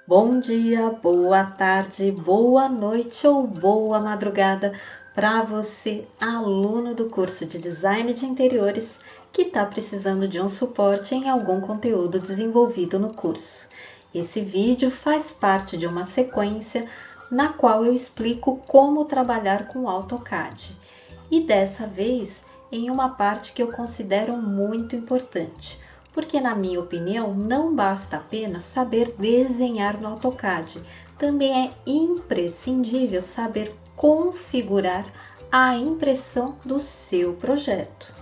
Bom dia, boa tarde, boa noite ou boa madrugada para você, aluno do curso de Design de Interiores que está precisando de um suporte em algum conteúdo desenvolvido no curso. Esse vídeo faz parte de uma sequência na qual eu explico como trabalhar com AutoCAD e dessa vez em uma parte que eu considero muito importante. Porque, na minha opinião, não basta apenas saber desenhar no AutoCAD, também é imprescindível saber configurar a impressão do seu projeto.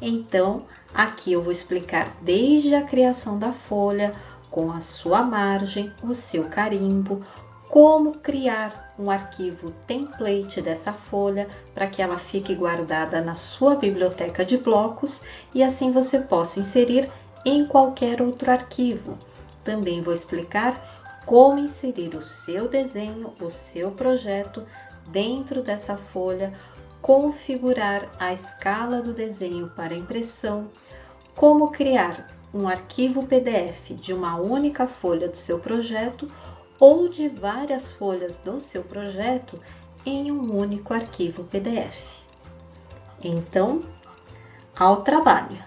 Então, aqui eu vou explicar desde a criação da folha, com a sua margem, o seu carimbo, como criar um arquivo template dessa folha para que ela fique guardada na sua biblioteca de blocos e assim você possa inserir em qualquer outro arquivo. Também vou explicar como inserir o seu desenho, o seu projeto dentro dessa folha, configurar a escala do desenho para impressão, como criar um arquivo PDF de uma única folha do seu projeto ou de várias folhas do seu projeto em um único arquivo PDF. Então, ao trabalho!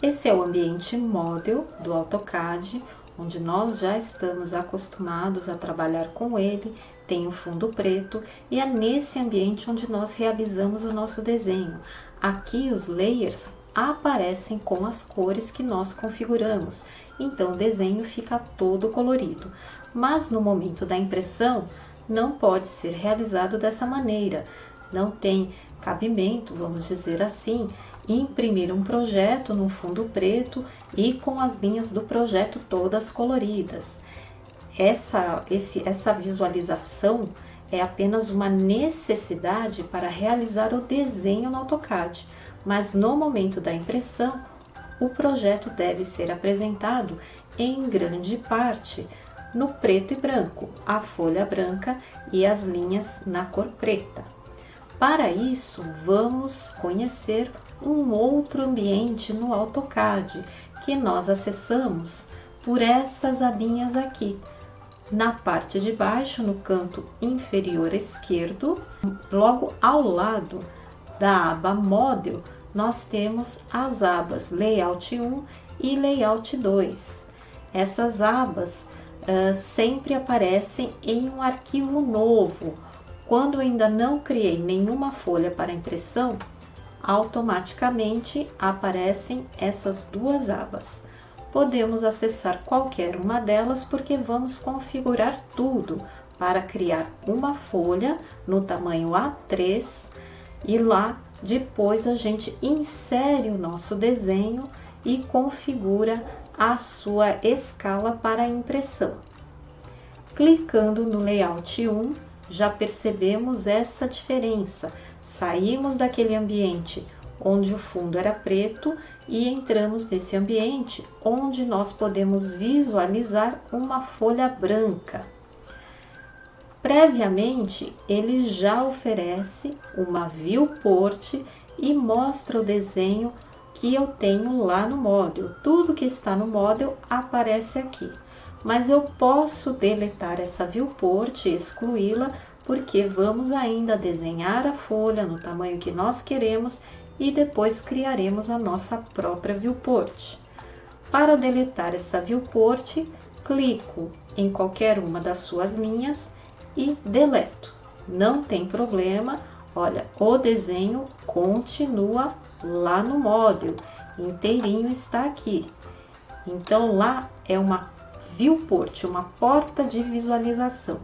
Esse é o ambiente Model do AutoCAD, onde nós já estamos acostumados a trabalhar com ele, tem o fundo preto e é nesse ambiente onde nós realizamos o nosso desenho. Aqui os layers aparecem com as cores que nós configuramos, então o desenho fica todo colorido. Mas no momento da impressão não pode ser realizado dessa maneira, não tem cabimento, vamos dizer assim, imprimir um projeto no fundo preto e com as linhas do projeto todas coloridas. Essa visualização é apenas uma necessidade para realizar o desenho no AutoCAD, mas no momento da impressão, o projeto deve ser apresentado em grande parte no preto e branco, a folha branca e as linhas na cor preta. Para isso, vamos conhecer um outro ambiente no AutoCAD que nós acessamos por essas abinhas aqui. Na parte de baixo, no canto inferior esquerdo, logo ao lado da aba Model, nós temos as abas Layout 1 e Layout 2. Essas abas sempre aparecem em um arquivo novo. Quando ainda não criei nenhuma folha para impressão, automaticamente aparecem essas duas abas. Podemos acessar qualquer uma delas porque vamos configurar tudo para criar uma folha no tamanho A3 e lá depois a gente insere o nosso desenho e configura a sua escala para impressão. Clicando no Layout 1, já percebemos essa diferença. Saímos daquele ambiente onde o fundo era preto e entramos nesse ambiente onde nós podemos visualizar uma folha branca. Previamente, ele já oferece uma viewport e mostra o desenho que eu tenho lá no Model. Tudo que está no Model aparece aqui. Mas eu posso deletar essa viewport e excluí-la porque vamos ainda desenhar a folha no tamanho que nós queremos e depois criaremos a nossa própria viewport. Para deletar essa viewport, clico em qualquer uma das suas linhas e deleto. Não tem problema, olha, o desenho continua lá no Model, inteirinho está aqui. Então lá é uma viewport, uma porta de visualização,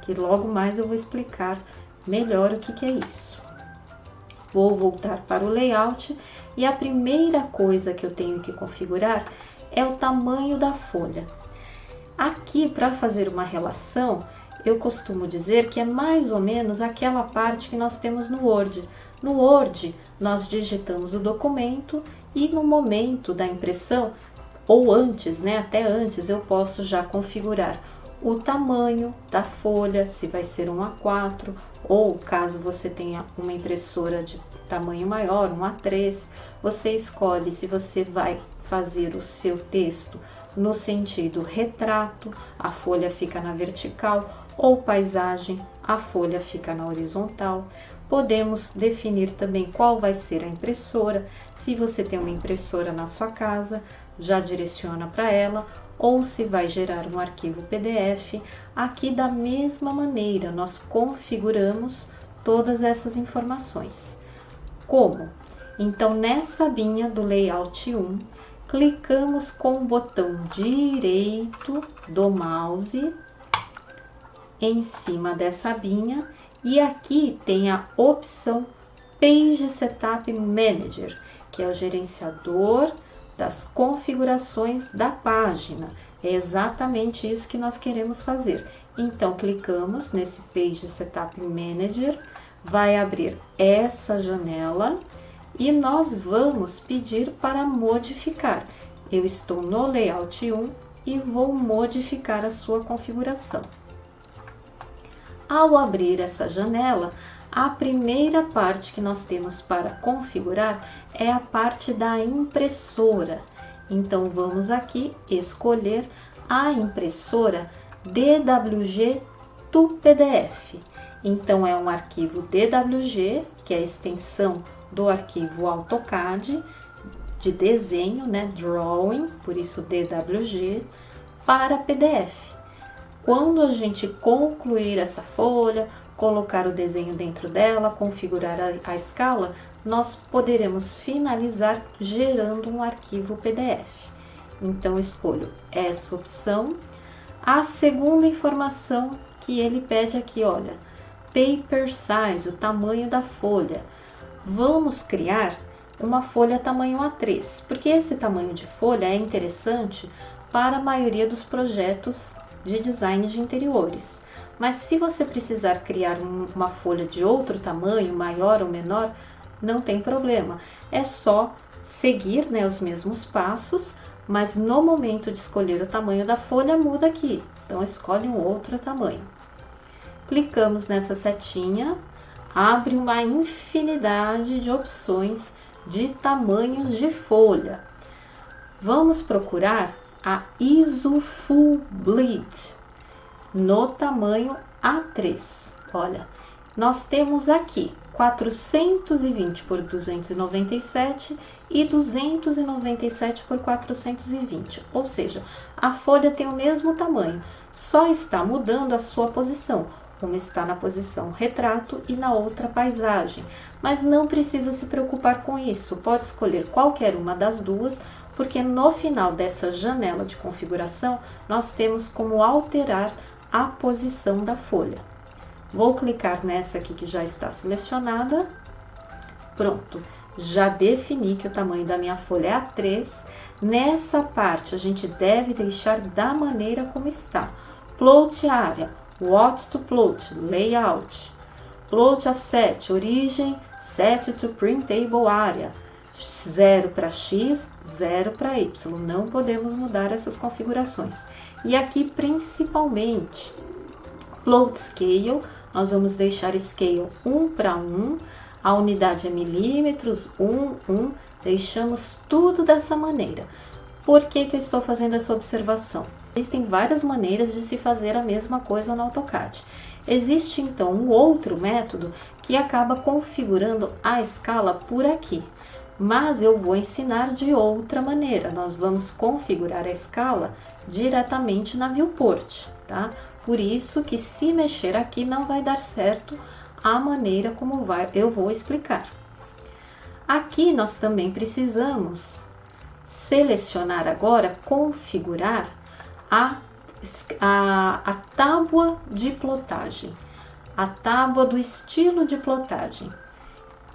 que logo mais eu vou explicar melhor o que é isso. Vou voltar para o layout e a primeira coisa que eu tenho que configurar é o tamanho da folha. Aqui, para fazer uma relação, eu costumo dizer que é mais ou menos aquela parte que nós temos no Word. No Word, nós digitamos o documento e no momento da impressão, ou antes, né, até antes, eu posso já configurar o tamanho da folha, se vai ser um A4 ou caso você tenha uma impressora de tamanho maior, um A3, você escolhe se você vai fazer o seu texto no sentido retrato, a folha fica na vertical, ou paisagem, a folha fica na horizontal. Podemos definir também qual vai ser a impressora. Se você tem uma impressora na sua casa, já direciona para ela, ou se vai gerar um arquivo PDF. Aqui da mesma maneira nós configuramos todas essas informações. Como? Então nessa abinha do layout 1, clicamos com o botão direito do mouse em cima dessa abinha e aqui tem a opção Page Setup Manager, que é o gerenciador das configurações da página. É exatamente isso que nós queremos fazer. Então, clicamos nesse Page Setup Manager, vai abrir essa janela e nós vamos pedir para modificar. Eu estou no Layout 1 e vou modificar a sua configuração. Ao abrir essa janela, a primeira parte que nós temos para configurar é a parte da impressora. Então, vamos aqui escolher a impressora DWG to PDF. Então, é um arquivo DWG, que é a extensão do arquivo AutoCAD, de desenho, né, Drawing, por isso DWG, para PDF. Quando a gente concluir essa folha, colocar o desenho dentro dela, configurar a escala, nós poderemos finalizar gerando um arquivo PDF. Então, escolho essa opção. A segunda informação que ele pede aqui, olha, paper size, o tamanho da folha. Vamos criar uma folha tamanho A3, porque esse tamanho de folha é interessante para a maioria dos projetos de design de interiores. Mas se você precisar criar uma folha de outro tamanho, maior ou menor, não tem problema. É só seguir, né, os mesmos passos, mas no momento de escolher o tamanho da folha, muda aqui. Então, escolhe um outro tamanho. Clicamos nessa setinha, abre uma infinidade de opções de tamanhos de folha. Vamos procurar a ISO Full Bleed no tamanho A3. Olha, nós temos aqui 420 por 297 e 297 por 420, ou seja, a folha tem o mesmo tamanho, só está mudando a sua posição. Uma está na posição retrato e na outra paisagem, mas não precisa se preocupar com isso, pode escolher qualquer uma das duas, porque no final dessa janela de configuração, nós temos como alterar a posição da folha. Vou clicar nessa aqui que já está selecionada. Pronto, já defini que o tamanho da minha folha é A3. Nessa parte, a gente deve deixar da maneira como está. Plot área, what to plot, layout. Plot offset, origem, set to printable area. 0 para X, 0 para Y. Não podemos mudar essas configurações. E aqui, principalmente, plot scale, nós vamos deixar scale 1 para 1. A unidade é milímetros, 1. Deixamos tudo dessa maneira. Por que que eu estou fazendo essa observação? Existem várias maneiras de se fazer a mesma coisa no AutoCAD. Existe, então, um outro método que acaba configurando a escala por aqui. Mas eu vou ensinar de outra maneira. Nós vamos configurar a escala diretamente na viewport, tá? Por isso que se mexer aqui não vai dar certo a maneira como eu vou explicar. Aqui nós também precisamos selecionar agora, configurar a tábua de plotagem, a tábua do estilo de plotagem.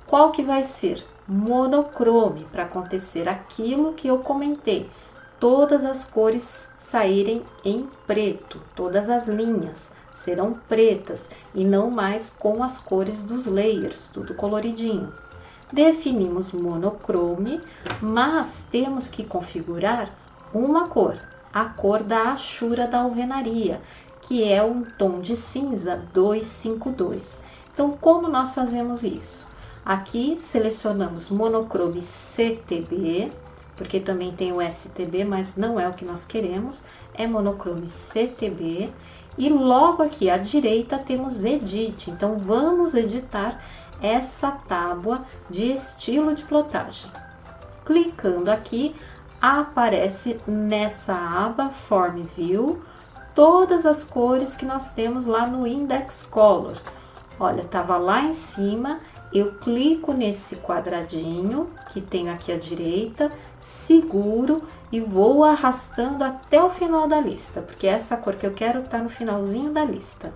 Qual que vai ser? Monochrome, para acontecer aquilo que eu comentei, todas as cores saírem em preto, todas as linhas serão pretas e não mais com as cores dos layers, tudo coloridinho. Definimos monochrome, mas temos que configurar uma cor, a cor da achura da alvenaria, que é um tom de cinza 252. Então, como nós fazemos isso? Aqui selecionamos monochrome CTB, porque também tem o STB, mas não é o que nós queremos, é monochrome CTB. E logo aqui à direita temos Edit, então vamos editar essa tábua de estilo de plotagem. Clicando aqui, aparece nessa aba Form View todas as cores que nós temos lá no Index Color. Olha, estava lá em cima, eu clico nesse quadradinho que tem aqui à direita, seguro e vou arrastando até o final da lista, porque essa cor que eu quero está no finalzinho da lista.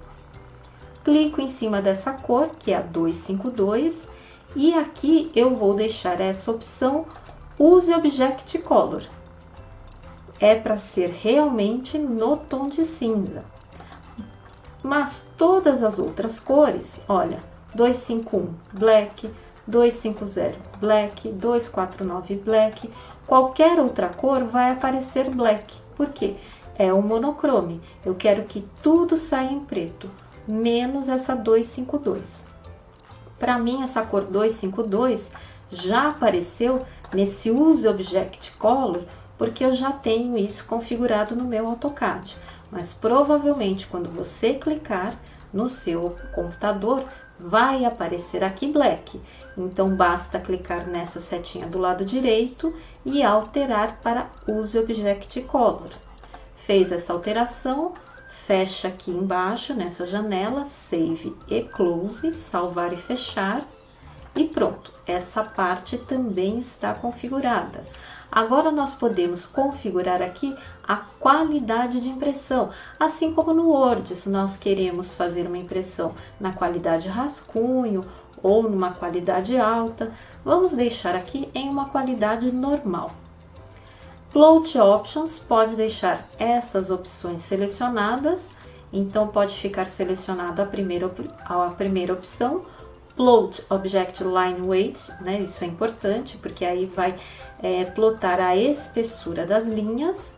Clico em cima dessa cor, que é a 252, e aqui eu vou deixar essa opção Use Object Color. É para ser realmente no tom de cinza. Mas todas as outras cores, olha, 251 Black, 250 Black, 249 Black, qualquer outra cor vai aparecer Black. Por quê? É um monochrome. Eu quero que tudo saia em preto, menos essa 252. Para mim, essa cor 252 já apareceu nesse Use Object Color, porque eu já tenho isso configurado no meu AutoCAD. Mas provavelmente quando você clicar no seu computador, vai aparecer aqui Black. Então basta clicar nessa setinha do lado direito e alterar para Use Object Color. Fez essa alteração, fecha aqui embaixo nessa janela, Save e Close, salvar e fechar. E pronto, essa parte também está configurada. Agora nós podemos configurar aqui a qualidade de impressão, assim como no Word, se nós queremos fazer uma impressão na qualidade rascunho ou numa qualidade alta, vamos deixar aqui em uma qualidade normal. Plot Options pode deixar essas opções selecionadas, então pode ficar selecionado a primeira opção, Plot Object Line Weight, né? Isso é importante, porque aí vai plotar a espessura das linhas.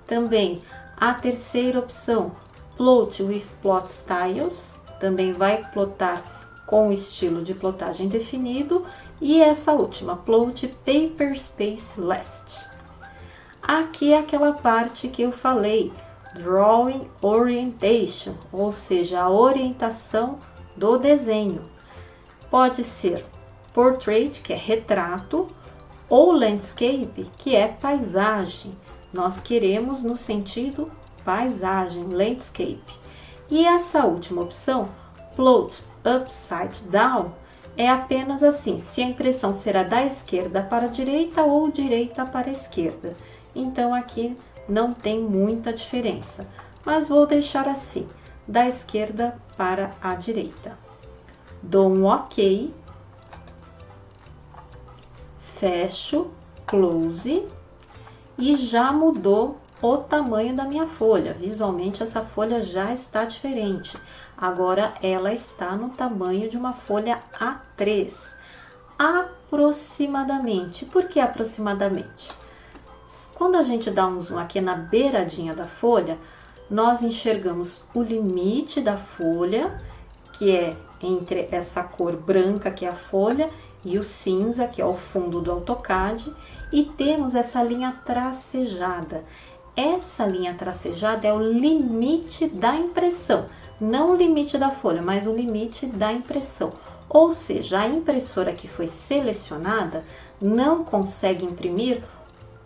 Também a terceira opção, Plot with Plot Styles, também vai plotar com o estilo de plotagem definido. E essa última, Plot Paper Space Last. Aqui é aquela parte que eu falei, Drawing Orientation, ou seja, a orientação do desenho. Pode ser Portrait, que é retrato, ou Landscape, que é paisagem. Nós queremos no sentido paisagem, Landscape. E essa última opção, Plot Upside Down, é apenas assim, se a impressão será da esquerda para a direita ou direita para a esquerda. Então aqui não tem muita diferença, mas vou deixar assim, da esquerda para a direita. Dou um OK, fecho, close e já mudou o tamanho da minha folha. Visualmente essa folha já está diferente. Agora ela está no tamanho de uma folha A3. Aproximadamente. Por que aproximadamente? Quando a gente dá um zoom aqui na beiradinha da folha, nós enxergamos o limite da folha, que é entre essa cor branca, que é a folha, e o cinza, que é o fundo do AutoCAD, e temos essa linha tracejada. Essa linha tracejada é o limite da impressão, não o limite da folha, mas o limite da impressão. Ou seja, a impressora que foi selecionada não consegue imprimir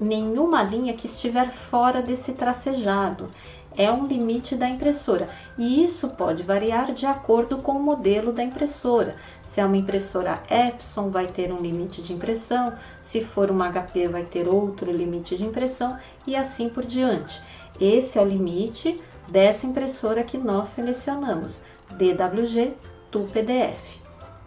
nenhuma linha que estiver fora desse tracejado. É um limite da impressora e isso pode variar de acordo com o modelo da impressora. Se é uma impressora Epson, vai ter um limite de impressão, se for uma HP, vai ter outro limite de impressão e assim por diante. Esse é o limite dessa impressora que nós selecionamos, DWG to PDF.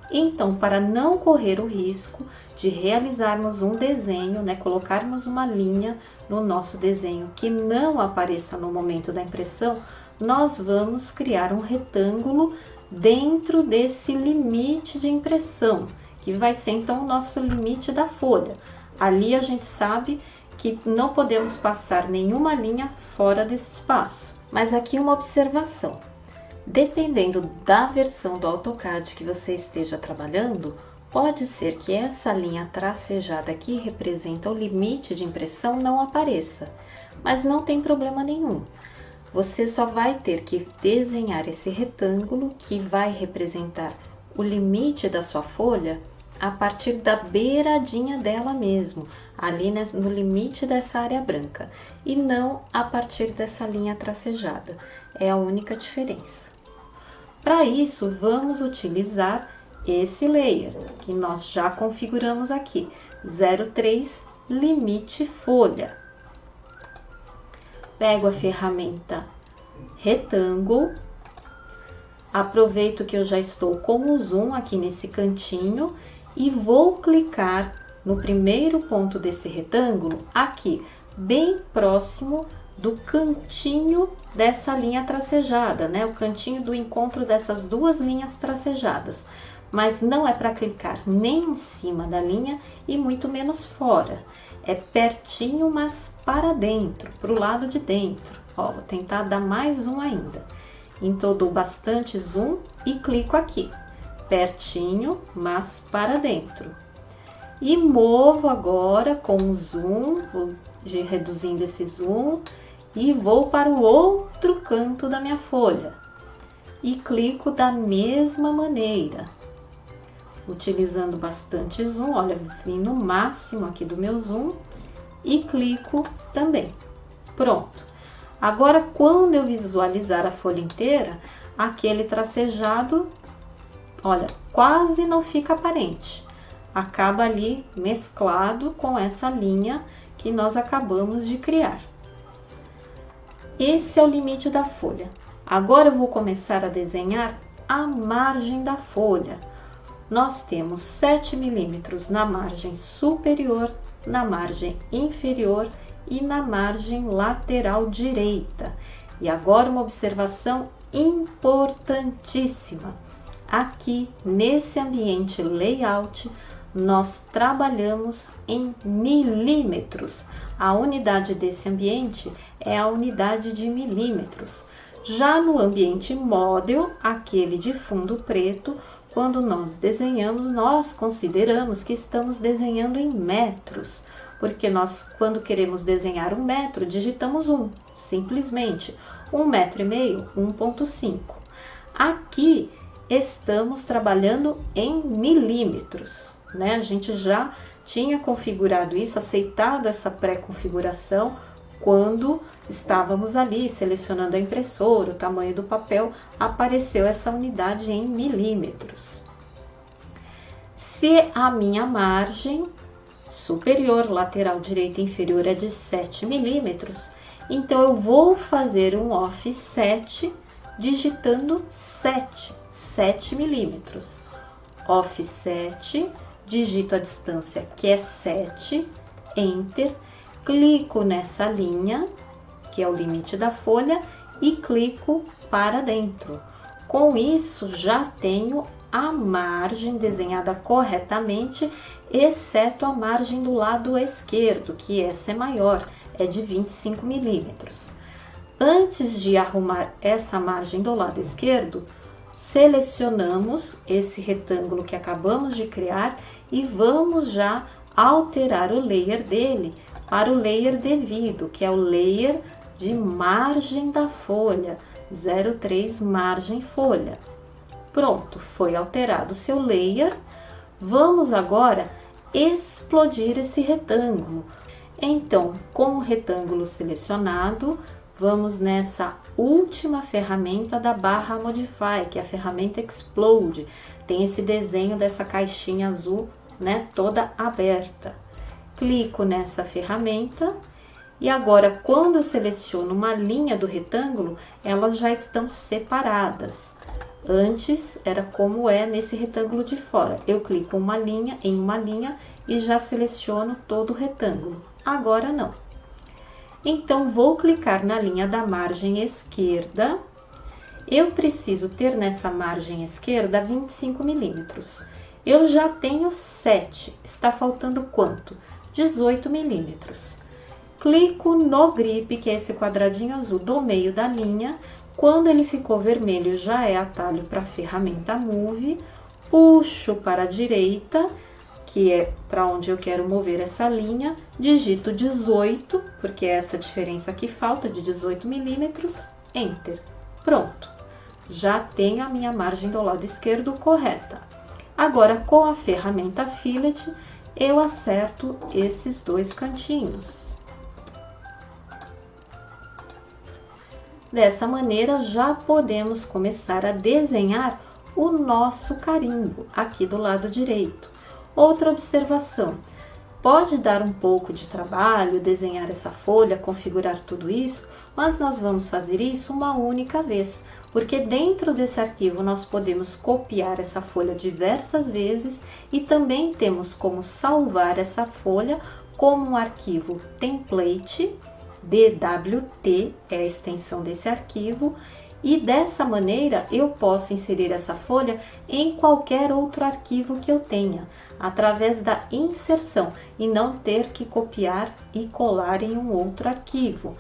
Então, para não correr o risco de realizarmos um desenho, né, colocarmos uma linha no nosso desenho que não apareça no momento da impressão, nós vamos criar um retângulo dentro desse limite de impressão, que vai ser então o nosso limite da folha. Ali a gente sabe que não podemos passar nenhuma linha fora desse espaço. Mas aqui uma observação. Dependendo da versão do AutoCAD que você esteja trabalhando, pode ser que essa linha tracejada aqui representa o limite de impressão não apareça, mas não tem problema nenhum. Você só vai ter que desenhar esse retângulo que vai representar o limite da sua folha a partir da beiradinha dela mesmo, ali no limite dessa área branca, e não a partir dessa linha tracejada. É a única diferença. Para isso, vamos utilizar esse layer, que nós já configuramos aqui, 03 limite folha. Pego a ferramenta retângulo, aproveito que eu já estou com o zoom aqui nesse cantinho e vou clicar no primeiro ponto desse retângulo, aqui, bem próximo do cantinho dessa linha tracejada, né? O cantinho do encontro dessas duas linhas tracejadas. Mas não é para clicar nem em cima da linha e muito menos fora. É pertinho, mas para dentro, para o lado de dentro. Ó, vou tentar dar mais zoom ainda. Então, dou bastante zoom e clico aqui. Pertinho, mas para dentro. E movo agora com o zoom, vou reduzindo esse zoom e vou para o outro canto da minha folha. E clico da mesma maneira. Utilizando bastante zoom, olha, vim no máximo aqui do meu zoom e clico também. Pronto. Agora, quando eu visualizar a folha inteira, aquele tracejado, olha, quase não fica aparente. Acaba ali mesclado com essa linha que nós acabamos de criar. Esse é o limite da folha. Agora eu vou começar a desenhar a margem da folha. Nós temos 7 milímetros na margem superior, na margem inferior e na margem lateral direita. E agora uma observação importantíssima. Aqui, nesse ambiente layout, nós trabalhamos em milímetros. A unidade desse ambiente é a unidade de milímetros. Já no ambiente model, aquele de fundo preto, quando nós desenhamos, nós consideramos que estamos desenhando em metros, porque nós, quando queremos desenhar 1 metro, digitamos 1, simplesmente. 1,5 metro, 1,5. Aqui estamos trabalhando em milímetros, né? A gente já tinha configurado isso, aceitado essa pré-configuração, quando estávamos ali selecionando a impressora, o tamanho do papel, apareceu essa unidade em milímetros. Se a minha margem superior, lateral direita e inferior é de 7 milímetros, então eu vou fazer um offset digitando 7 milímetros. Offset, digito a distância que é 7, Enter, clico nessa linha, que é o limite da folha, e clico para dentro. Com isso, já tenho a margem desenhada corretamente, exceto a margem do lado esquerdo, que essa é maior, é de 25 milímetros. Antes de arrumar essa margem do lado esquerdo, selecionamos esse retângulo que acabamos de criar e vamos já alterar o layer dele para o layer devido, que é o layer de margem da folha, 03 margem folha. Pronto, foi alterado o seu layer. Vamos agora explodir esse retângulo. Então, com o retângulo selecionado, vamos nessa última ferramenta da barra Modify, que é a ferramenta Explode. Tem esse desenho dessa caixinha azul, né, toda aberta. Clico nessa ferramenta e agora, quando eu seleciono uma linha do retângulo, elas já estão separadas. Antes era como é nesse retângulo de fora. Eu clico em uma linha e já seleciono todo o retângulo. Agora não. Então, vou clicar na linha da margem esquerda. Eu preciso ter nessa margem esquerda 25 milímetros. Eu já tenho 7. Está faltando quanto? 18 milímetros. clico no grip, que é esse quadradinho azul do meio da linha. Quando ele ficou vermelho, já é atalho para a ferramenta Move. Puxo para a direita, que é para onde eu quero mover essa linha. Digito 18, porque é essa diferença que falta, de 18 milímetros. Enter. Pronto. Já tenho a minha margem do lado esquerdo correta. Agora, com a ferramenta Fillet, eu acerto esses dois cantinhos. Dessa maneira, já podemos começar a desenhar o nosso carimbo aqui do lado direito. Outra observação, pode dar um pouco de trabalho desenhar essa folha, configurar tudo isso, mas nós vamos fazer isso uma única vez, porque dentro desse arquivo nós podemos copiar essa folha diversas vezes e também temos como salvar essa folha como um arquivo template, DWT é a extensão desse arquivo, e dessa maneira eu posso inserir essa folha em qualquer outro arquivo que eu tenha, através da inserção, e não ter que copiar e colar em um outro arquivo.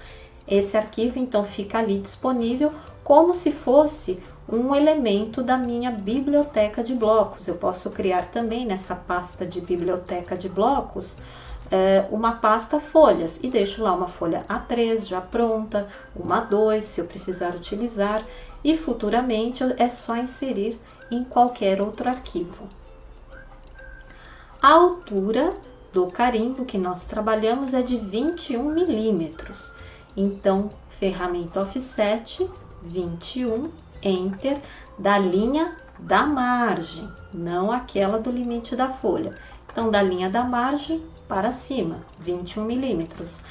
Esse arquivo então fica ali disponível como se fosse um elemento da minha biblioteca de blocos. Eu posso criar também nessa pasta de biblioteca de blocos uma pasta folhas e deixo lá uma folha A3 já pronta, uma A2 se eu precisar utilizar, e futuramente é só inserir em qualquer outro arquivo. A altura do carimbo que nós trabalhamos é de 21 milímetros, então ferramenta Offset 21, Enter, da linha da margem, não aquela do limite da folha. Então, da linha da margem para cima, 21 milímetros.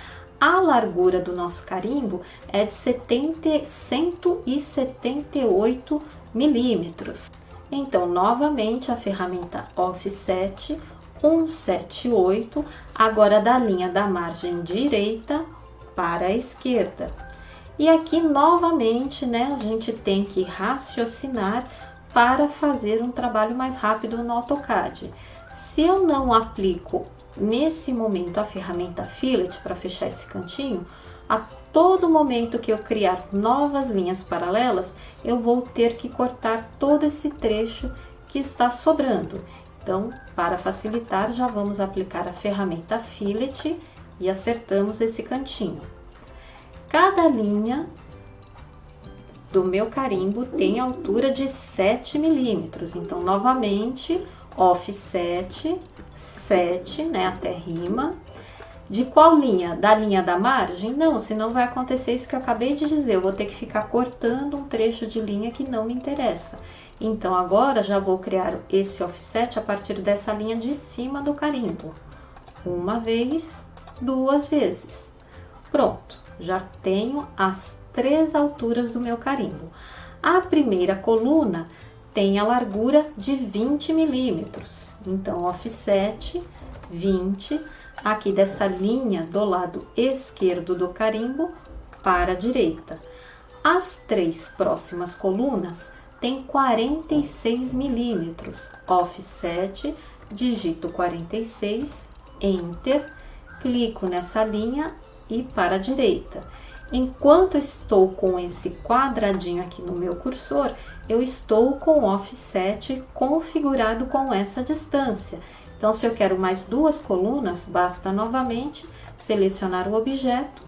A largura do nosso carimbo é de 178 milímetros. Então, novamente, a ferramenta Offset 178, agora da linha da margem direita para a esquerda. E aqui, novamente, né, a gente tem que raciocinar para fazer um trabalho mais rápido no AutoCAD. Se eu não aplico nesse momento a ferramenta Fillet para fechar esse cantinho, a todo momento que eu criar novas linhas paralelas, eu vou ter que cortar todo esse trecho que está sobrando. Então, para facilitar, já vamos aplicar a ferramenta Fillet e acertamos esse cantinho. Cada linha do meu carimbo tem altura de 7 milímetros, então, novamente, Offset 7, né, até rima. De qual linha? Da linha da margem? Não, senão vai acontecer isso que eu acabei de dizer, eu vou ter que ficar cortando um trecho de linha que não me interessa. Então, agora já vou criar esse offset a partir dessa linha de cima do carimbo. Uma vez, duas vezes. Pronto, já tenho as 3 alturas do meu carimbo. A primeira coluna tem a largura de 20 milímetros. Então, offset 20, aqui dessa linha do lado esquerdo do carimbo para a direita. As 3 próximas colunas têm 46 milímetros. Offset, digito 46, Enter, clico nessa linha e para a direita. Enquanto estou com esse quadradinho aqui no meu cursor, eu estou com o offset configurado com essa distância. Então, se eu quero mais 2 colunas, basta novamente selecionar o objeto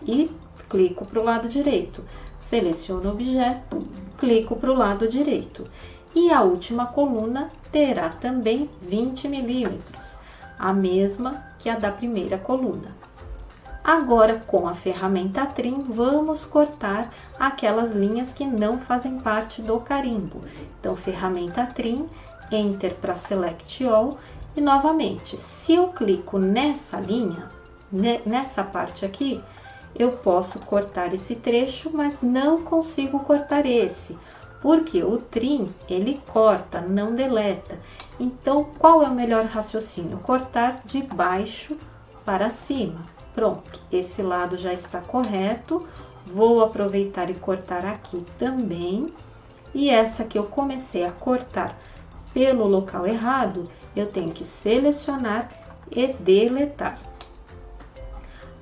e clico para o lado direito. Seleciono o objeto, clico para o lado direito. E a última coluna terá também 20 milímetros, a mesma que a da primeira coluna. Agora, com a ferramenta Trim, vamos cortar aquelas linhas que não fazem parte do carimbo. Então, ferramenta Trim, Enter para Select All. E, novamente, se eu clico nessa linha, nessa parte aqui, eu posso cortar esse trecho, mas não consigo cortar esse. Porque o Trim, ele corta, não deleta. Então, qual é o melhor raciocínio? Cortar de baixo para cima. Pronto, esse lado já está correto. Vou aproveitar e cortar aqui também. E essa que eu comecei a cortar pelo local errado, eu tenho que selecionar e deletar.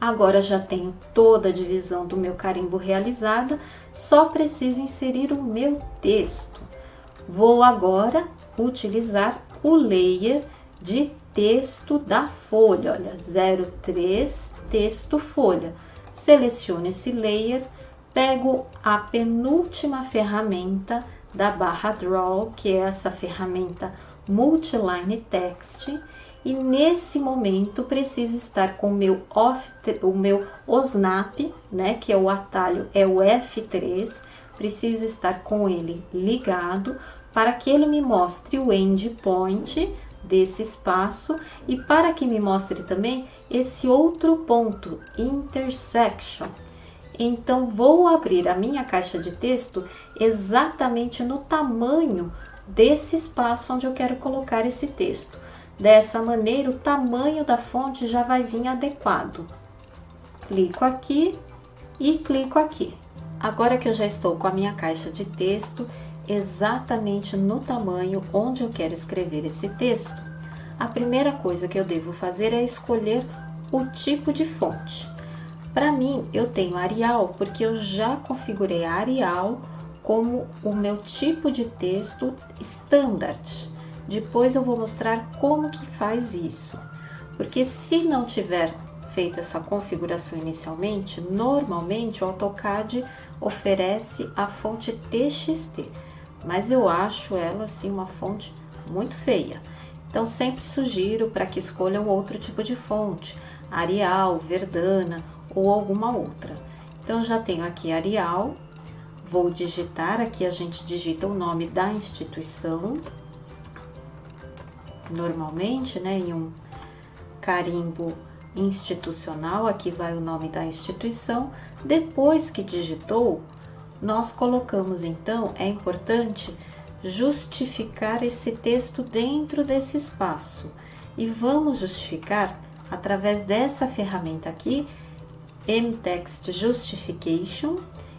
Agora já tenho toda a divisão do meu carimbo realizada, só preciso inserir o meu texto. Vou agora utilizar o layer de texto da folha, olha, 03 texto folha. Seleciono esse layer, pego a penúltima ferramenta da barra Draw, que é essa ferramenta Multiline Text, e nesse momento preciso estar com o meu OSNAP, né, que é o atalho, é o F3, preciso estar com ele ligado para que ele me mostre o endpoint desse espaço e para que me mostre também esse outro ponto, intersection. Então, vou abrir a minha caixa de texto exatamente no tamanho desse espaço onde eu quero colocar esse texto. Dessa maneira, o tamanho da fonte já vai vir adequado. Clico aqui e clico aqui. Agora que eu já estou com a minha caixa de texto exatamente no tamanho onde eu quero escrever esse texto, a primeira coisa que eu devo fazer é escolher o tipo de fonte. Para mim, eu tenho Arial porque eu já configurei a Arial como o meu tipo de texto standard. Depois eu vou mostrar como que faz isso, porque se não tiver feito essa configuração inicialmente, normalmente o AutoCAD oferece a fonte TXT, mas eu acho ela assim uma fonte muito feia. Então sempre sugiro para que escolham outro tipo de fonte, Arial, Verdana ou alguma outra. Então já tenho aqui Arial, vou digitar, aqui a gente digita o nome da instituição, normalmente, né, em um carimbo institucional, aqui vai o nome da instituição. Depois que digitou, nós colocamos então, é importante justificar esse texto dentro desse espaço e vamos justificar através dessa ferramenta aqui, mText Justification,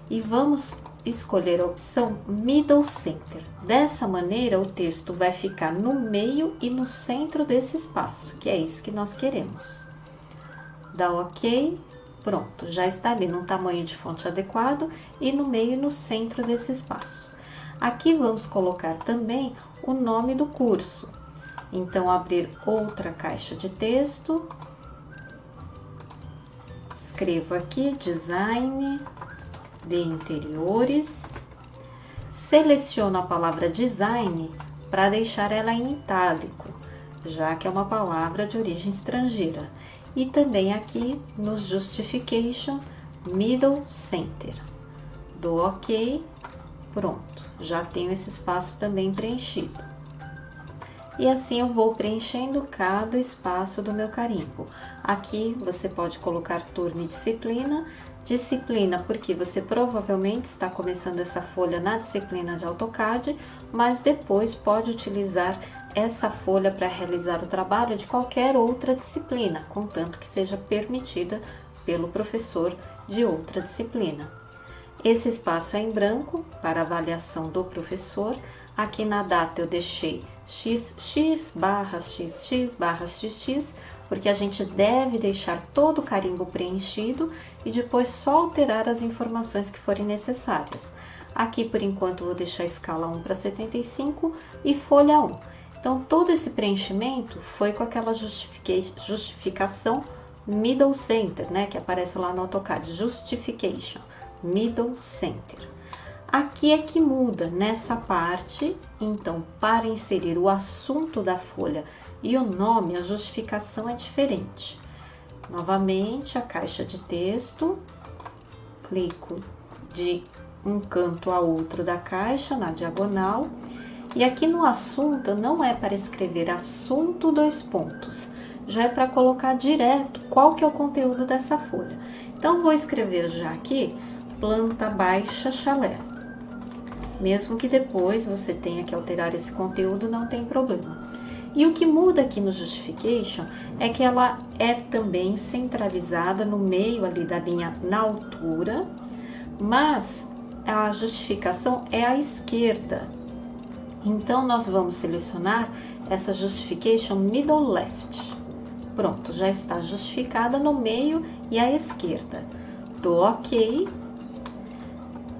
e vamos escolher a opção Middle Center. Dessa maneira, o texto vai ficar no meio e no centro desse espaço, que é isso que nós queremos. Dá OK, pronto, já está ali num tamanho de fonte adequado e no meio e no centro desse espaço. Aqui vamos colocar também o nome do curso. Então, abrir outra caixa de texto, escrevo aqui Design de Interiores, seleciono a palavra Design para deixar ela em itálico, já que é uma palavra de origem estrangeira. E também aqui no Justification, Middle Center. Dou OK, pronto, já tenho esse espaço também preenchido. E assim eu vou preenchendo cada espaço do meu carimbo. Aqui você pode colocar turma e disciplina. Disciplina porque você provavelmente está começando essa folha na disciplina de AutoCAD, mas depois pode utilizar essa folha para realizar o trabalho de qualquer outra disciplina, contanto que seja permitida pelo professor de outra disciplina. Esse espaço é em branco para avaliação do professor. Aqui na data eu deixei XX/XX/XX, porque a gente deve deixar todo o carimbo preenchido e depois só alterar as informações que forem necessárias. Aqui, por enquanto, vou deixar a escala 1 para 75 e folha 1. Então, todo esse preenchimento foi com aquela justificação Middle Center, né, que aparece lá no AutoCAD, Justification, Middle Center. Aqui é que muda nessa parte, então, para inserir o assunto da folha e o nome, a justificação é diferente. Novamente, a caixa de texto, clico de um canto a outro da caixa, na diagonal, e aqui no assunto não é para escrever assunto 2 pontos, já é para colocar direto qual que é o conteúdo dessa folha. Então, vou escrever já aqui, planta baixa chalé. Mesmo que depois você tenha que alterar esse conteúdo, não tem problema. E o que muda aqui no Justification é que ela é também centralizada no meio ali da linha na altura, mas a justificação é à esquerda. Então, nós vamos selecionar essa Justification Middle Left. Pronto, já está justificada no meio e à esquerda. Dou OK.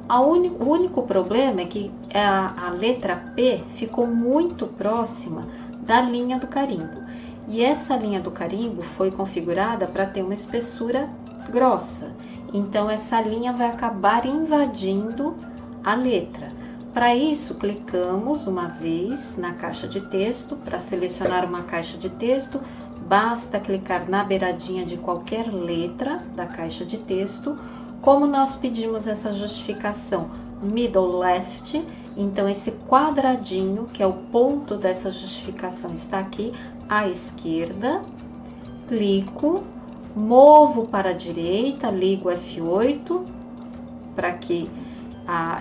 O único problema é que a letra P ficou muito próxima da linha do carimbo. E essa linha do carimbo foi configurada para ter uma espessura grossa. Então, essa linha vai acabar invadindo a letra. Para isso, clicamos uma vez na caixa de texto. Para selecionar uma caixa de texto, basta clicar na beiradinha de qualquer letra da caixa de texto. Como nós pedimos essa justificação middle left, então esse quadradinho, que é o ponto dessa justificação, está aqui à esquerda. Clico, movo para a direita, ligo F8 para que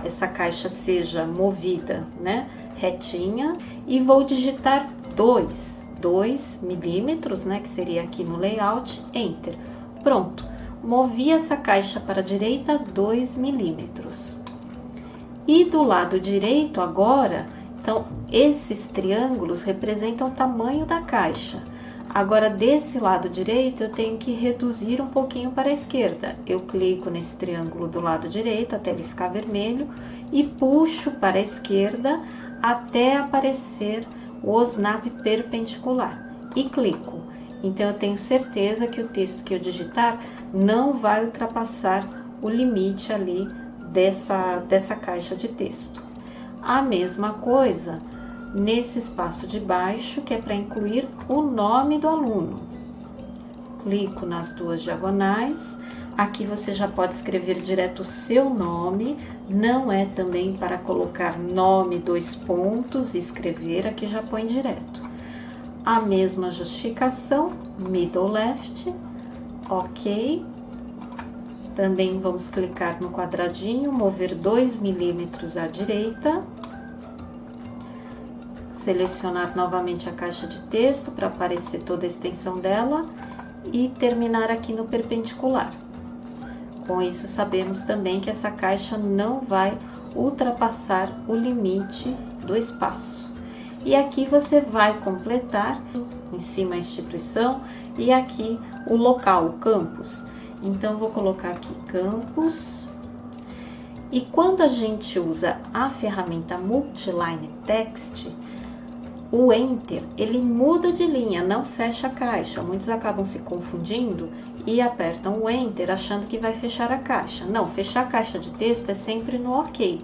essa caixa seja movida, né, retinha, e vou digitar 2 milímetros, né, que seria aqui no layout, Enter. Pronto. Movi essa caixa para a direita 2 milímetros. E do lado direito agora, então, esses triângulos representam o tamanho da caixa. Agora, desse lado direito, eu tenho que reduzir um pouquinho para a esquerda. Eu clico nesse triângulo do lado direito até ele ficar vermelho e puxo para a esquerda até aparecer o snap perpendicular. E clico. Então, eu tenho certeza que o texto que eu digitar não vai ultrapassar o limite ali dessa caixa de texto. A mesma coisa nesse espaço de baixo, que é para incluir o nome do aluno. Clico nas duas diagonais. Aqui você já pode escrever direto o seu nome. Não é também para colocar nome, 2 pontos e escrever, aqui já põe direto. A mesma justificação, middle left, OK. Também vamos clicar no quadradinho, mover 2 milímetros à direita. Selecionar novamente a caixa de texto para aparecer toda a extensão dela e terminar aqui no perpendicular. Com isso, sabemos também que essa caixa não vai ultrapassar o limite do espaço. E aqui você vai completar, em cima a instituição, e aqui o local, o campus. Então, vou colocar aqui campus. E quando a gente usa a ferramenta Multiline Text, o Enter, ele muda de linha, não fecha a caixa. Muitos acabam se confundindo e apertam o Enter achando que vai fechar a caixa. Não, fechar a caixa de texto é sempre no OK.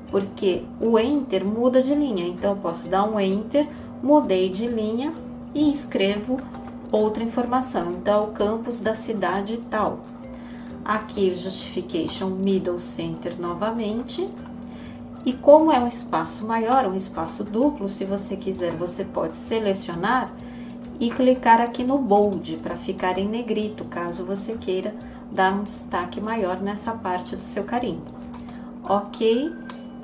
Porque o Enter muda de linha, então eu posso dar um Enter, mudei de linha e escrevo outra informação. Então, o campus da cidade tal. Aqui, Justification Middle Center novamente. E como é um espaço maior, um espaço duplo, se você quiser, você pode selecionar e clicar aqui no Bold, para ficar em negrito, caso você queira dar um destaque maior nessa parte do seu carimbo. OK.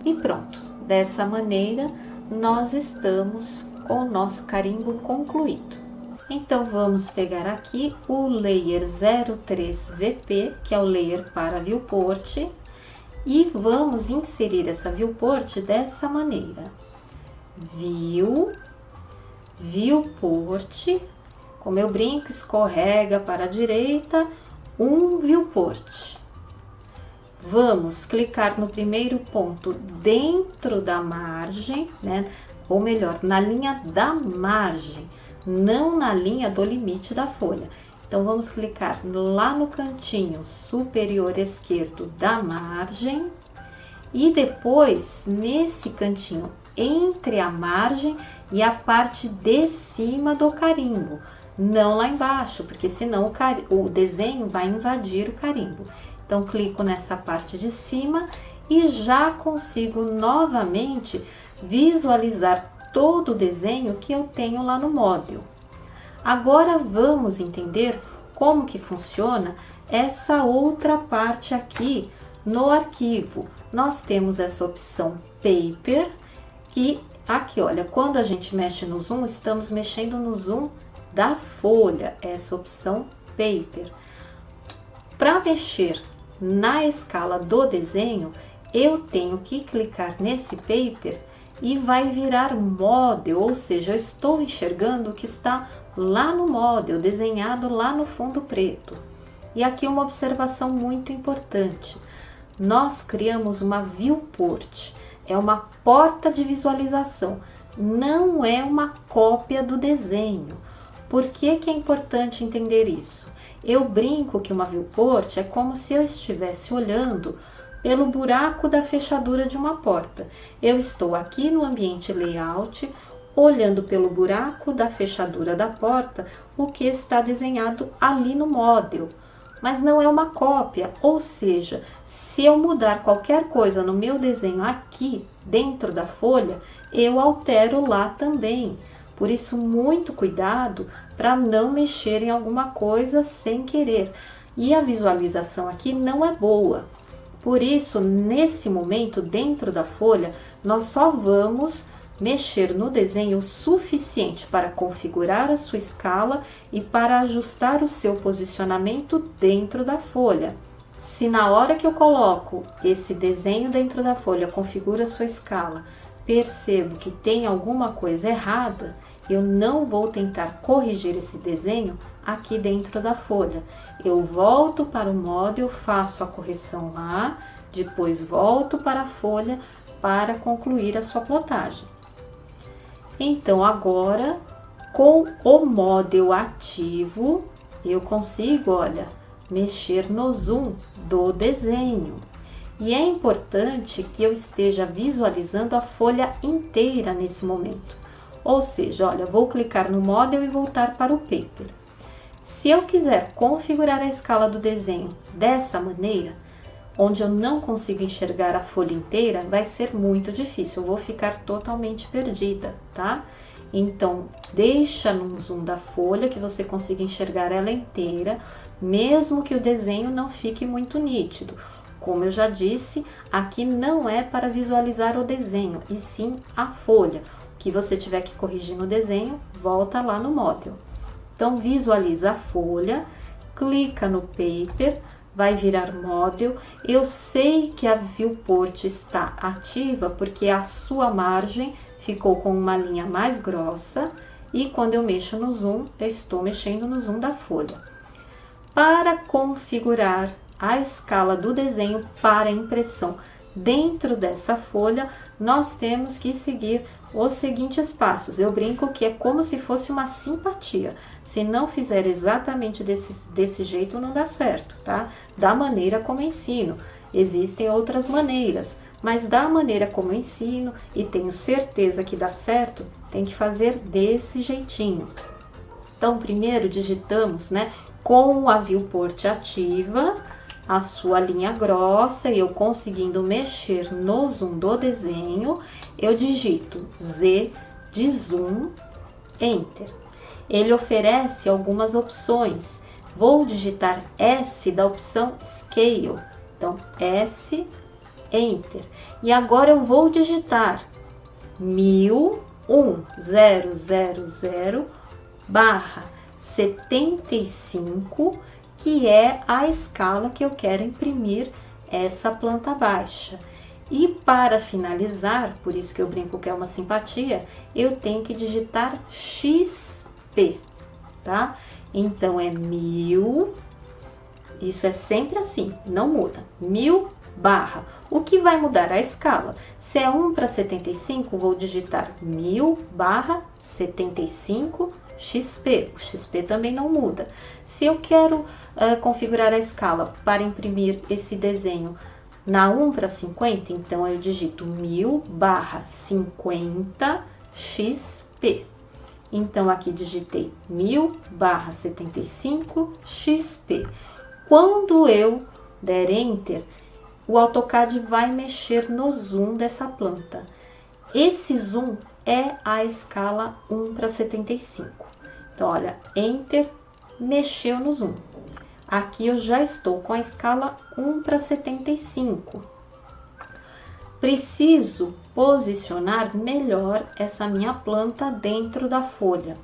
E pronto, dessa maneira nós estamos com o nosso carimbo concluído. Então, vamos pegar aqui o Layer 03VP, que é o layer para viewport, e vamos inserir essa viewport dessa maneira. Viewport, com meu brinco, escorrega para a direita, um viewport. Vamos clicar no primeiro ponto dentro da margem, né? Ou melhor, na linha da margem, não na linha do limite da folha. Então, vamos clicar lá no cantinho superior esquerdo da margem e depois nesse cantinho entre a margem e a parte de cima do carimbo, não lá embaixo, porque senão o desenho vai invadir o carimbo. Então, clico nessa parte de cima e já consigo novamente visualizar todo o desenho que eu tenho lá no Model. Agora, vamos entender como que funciona essa outra parte aqui no arquivo. Nós temos essa opção Paper, que aqui, olha, quando a gente mexe no zoom, estamos mexendo no zoom da folha, essa opção Paper. Para mexer na escala do desenho, eu tenho que clicar nesse Paper e vai virar model, ou seja, eu estou enxergando o que está lá no model, desenhado lá no fundo preto. E aqui uma observação muito importante. Nós criamos uma viewport, é uma porta de visualização, não é uma cópia do desenho. Por que que é importante entender isso? Eu brinco que uma viewport é como se eu estivesse olhando pelo buraco da fechadura de uma porta. Eu estou aqui no ambiente layout, olhando pelo buraco da fechadura da porta, o que está desenhado ali no model. Mas não é uma cópia, ou seja, se eu mudar qualquer coisa no meu desenho aqui dentro da folha, eu altero lá também. Por isso, muito cuidado para não mexer em alguma coisa sem querer. E a visualização aqui não é boa. Por isso, nesse momento, dentro da folha, nós só vamos mexer no desenho o suficiente para configurar a sua escala e para ajustar o seu posicionamento dentro da folha. Se na hora que eu coloco esse desenho dentro da folha, configura a sua escala, percebo que tem alguma coisa errada, eu não vou tentar corrigir esse desenho aqui dentro da folha. Eu volto para o model, faço a correção lá, depois volto para a folha para concluir a sua plotagem. Então, agora, com o model ativo, eu consigo, olha, mexer no zoom do desenho. E é importante que eu esteja visualizando a folha inteira nesse momento. Ou seja, olha, vou clicar no model e voltar para o paper. Se eu quiser configurar a escala do desenho dessa maneira, onde eu não consigo enxergar a folha inteira, vai ser muito difícil, eu vou ficar totalmente perdida, tá? Então, deixa no zoom da folha que você consiga enxergar ela inteira, mesmo que o desenho não fique muito nítido. Como eu já disse, aqui não é para visualizar o desenho, e sim a folha. O que você tiver que corrigir no desenho, volta lá no model. Então, visualiza a folha, clica no paper, vai virar model. Eu sei que a viewport está ativa porque a sua margem ficou com uma linha mais grossa e quando eu mexo no zoom, eu estou mexendo no zoom da folha. Para configurar a escala do desenho para impressão dentro dessa folha, nós temos que seguir os seguintes passos. Eu brinco que é como se fosse uma simpatia. Se não fizer exatamente desse jeito, não dá certo, tá? Da maneira como ensino. Existem outras maneiras, mas da maneira como ensino, e tenho certeza que dá certo, tem que fazer desse jeitinho. Então, primeiro digitamos, né, com a viewport ativa, a sua linha grossa e eu conseguindo mexer no zoom do desenho, eu digito Z de zoom, Enter. Ele oferece algumas opções. Vou digitar S da opção Scale. Então, S, Enter. E agora eu vou digitar 1000/75, que é a escala que eu quero imprimir essa planta baixa. E para finalizar, por isso que eu brinco que é uma simpatia, eu tenho que digitar XP, tá? Então, é 1000, isso é sempre assim, não muda, 1000 barra. O que vai mudar? A escala. Se é 1/75, vou digitar 1000/75 XP. O XP também não muda. Se eu quero configurar a escala para imprimir esse desenho na 1/50, então eu digito 1000/50 XP. Então, aqui digitei 1000/75 XP. Quando eu der Enter, o AutoCAD vai mexer no zoom dessa planta. Esse zoom é a escala 1/75. Então, olha, Enter, mexeu no zoom. Aqui eu já estou com a escala 1/75. Preciso posicionar melhor essa minha planta dentro da folha.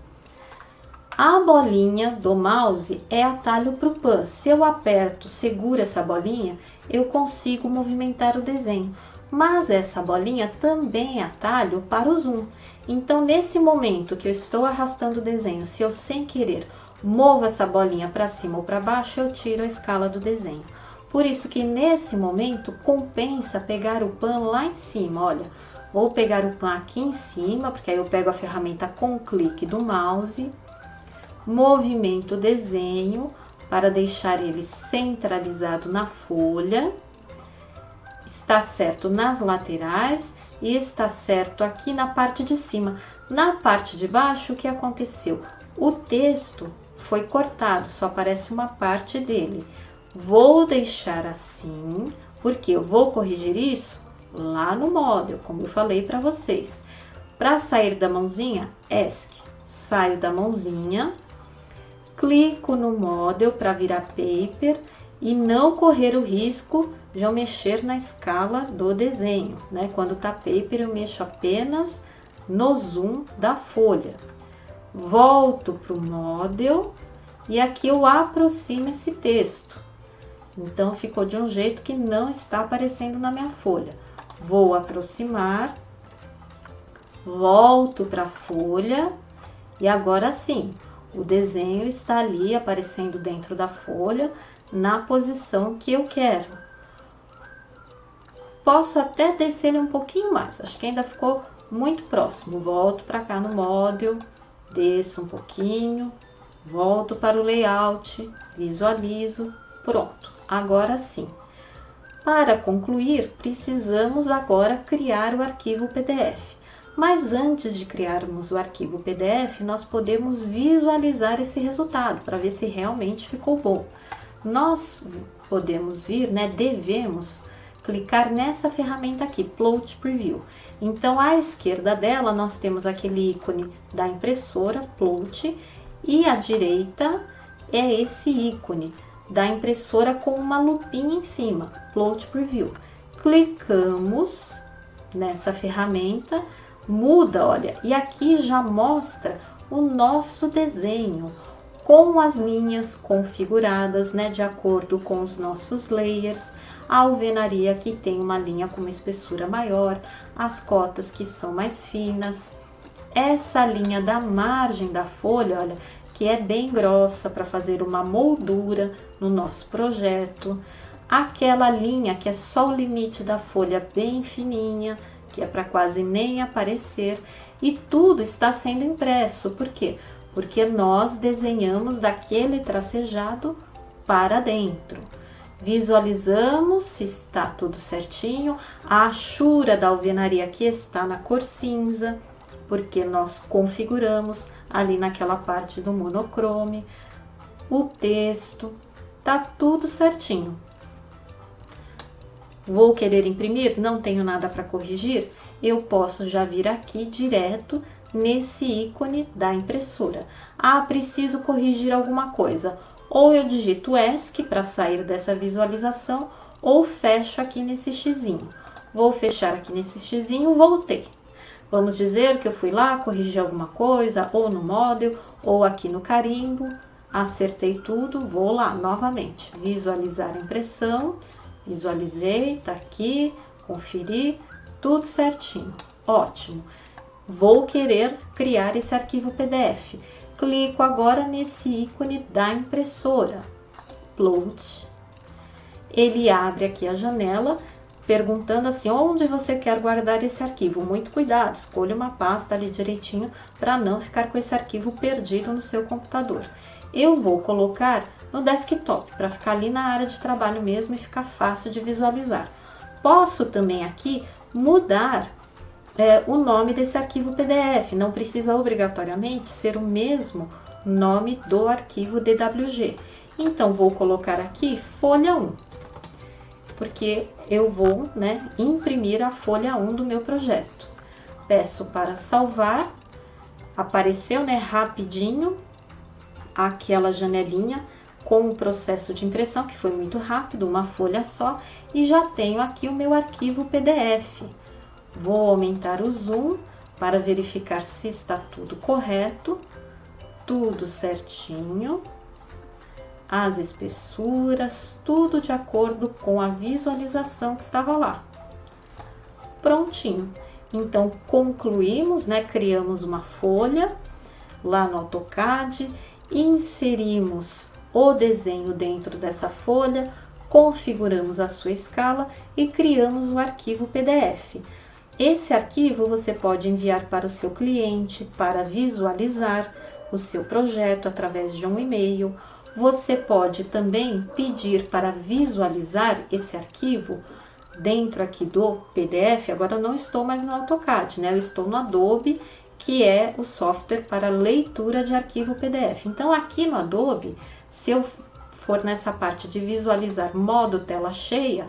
A bolinha do mouse é atalho para o pan. Se eu aperto, seguro essa bolinha, eu consigo movimentar o desenho. Mas essa bolinha também é atalho para o zoom. Então, nesse momento que eu estou arrastando o desenho, se eu sem querer movo essa bolinha para cima ou para baixo, eu tiro a escala do desenho. Por isso que nesse momento compensa pegar o pan lá em cima, olha. Vou pegar o pan aqui em cima, porque aí eu pego a ferramenta com o clique do mouse, movimento o desenho para deixar ele centralizado na folha. Está certo nas laterais e está certo aqui na parte de cima. Na parte de baixo, o que aconteceu? O texto foi cortado, só aparece uma parte dele. Vou deixar assim, porque eu vou corrigir isso lá no Model, como eu falei para vocês. Para sair da mãozinha, ESC, saio da mãozinha, clico no Model para virar Paper e não correr o risco de eu mexer na escala do desenho, né? Quando tá Paper, eu mexo apenas no zoom da folha. Volto para o Model e aqui eu aproximo esse texto. Então, ficou de um jeito que não está aparecendo na minha folha. Vou aproximar, volto para a folha e agora sim, o desenho está ali aparecendo dentro da folha na posição que eu quero. Posso até descer ele um pouquinho mais, acho que ainda ficou muito próximo. Volto para cá no Model, desço um pouquinho, volto para o layout, visualizo, pronto. Agora sim. Para concluir, precisamos agora criar o arquivo PDF. Mas antes de criarmos o arquivo PDF, nós podemos visualizar esse resultado para ver se realmente ficou bom. Nós podemos vir, né, devemos clicar nessa ferramenta aqui, Plot Preview. Então, à esquerda dela, nós temos aquele ícone da impressora, Plot, e à direita é esse ícone da impressora com uma lupinha em cima, Plot Preview. Clicamos nessa ferramenta, muda, olha, e aqui já mostra o nosso desenho com as linhas configuradas, né, de acordo com os nossos layers. A alvenaria aqui tem uma linha com uma espessura maior, as cotas que são mais finas. Essa linha da margem da folha, olha, que é bem grossa para fazer uma moldura no nosso projeto. Aquela linha que é só o limite da folha bem fininha, que é para quase nem aparecer. E tudo está sendo impresso. Por quê? Porque nós desenhamos daquele tracejado para dentro. Visualizamos se está tudo certinho. A achura da alvenaria aqui está na cor cinza, porque nós configuramos ali naquela parte do monochrome. O texto, tá tudo certinho. Vou querer imprimir? Não tenho nada para corrigir? Eu posso já vir aqui direto nesse ícone da impressora. Ah, preciso corrigir alguma coisa. Ou eu digito ESC para sair dessa visualização, ou fecho aqui nesse xizinho. Vou fechar aqui nesse xizinho, voltei. Vamos dizer que eu fui lá, corrigi alguma coisa, ou no Model, ou aqui no carimbo, acertei tudo, vou lá novamente, visualizar a impressão, visualizei, tá aqui, conferi, tudo certinho, ótimo. Vou querer criar esse arquivo PDF. Clico agora nesse ícone da impressora, Plot. Ele abre aqui a janela, perguntando assim, onde você quer guardar esse arquivo? Muito cuidado, escolha uma pasta ali direitinho para não ficar com esse arquivo perdido no seu computador. Eu vou colocar no desktop, para ficar ali na área de trabalho mesmo e ficar fácil de visualizar. Posso também aqui mudar o nome desse arquivo PDF, não precisa obrigatoriamente ser o mesmo nome do arquivo DWG. Então, vou colocar aqui folha 1, porque eu vou, né, imprimir a folha 1 do meu projeto. Peço para salvar, apareceu, né, rapidinho aquela janelinha com o processo de impressão, que foi muito rápido, uma folha só, e já tenho aqui o meu arquivo PDF. Vou aumentar o zoom para verificar se está tudo correto, tudo certinho, as espessuras, tudo de acordo com a visualização que estava lá. prontinho. Então, concluímos, né? Criamos uma folha lá no AutoCAD, inserimos o desenho dentro dessa folha, configuramos a sua escala e criamos o arquivo PDF. Esse arquivo você pode enviar para o seu cliente para visualizar o seu projeto através de um e-mail. Você pode também pedir para visualizar esse arquivo dentro aqui do PDF. Agora eu não estou mais no AutoCAD, né? Eu estou no Adobe, que é o software para leitura de arquivo PDF. Então aqui no Adobe, se eu for nessa parte de visualizar modo tela cheia,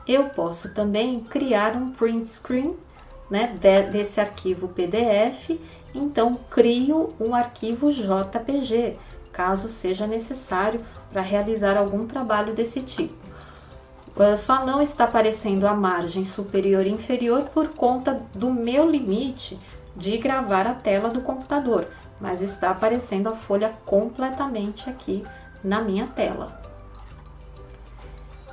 eu posso também criar um print screen, né, desse arquivo PDF. Então crio um arquivo JPG, caso seja necessário para realizar algum trabalho desse tipo. Só não está aparecendo a margem superior e inferior por conta do meu limite de gravar a tela do computador, mas está aparecendo a folha completamente aqui na minha tela.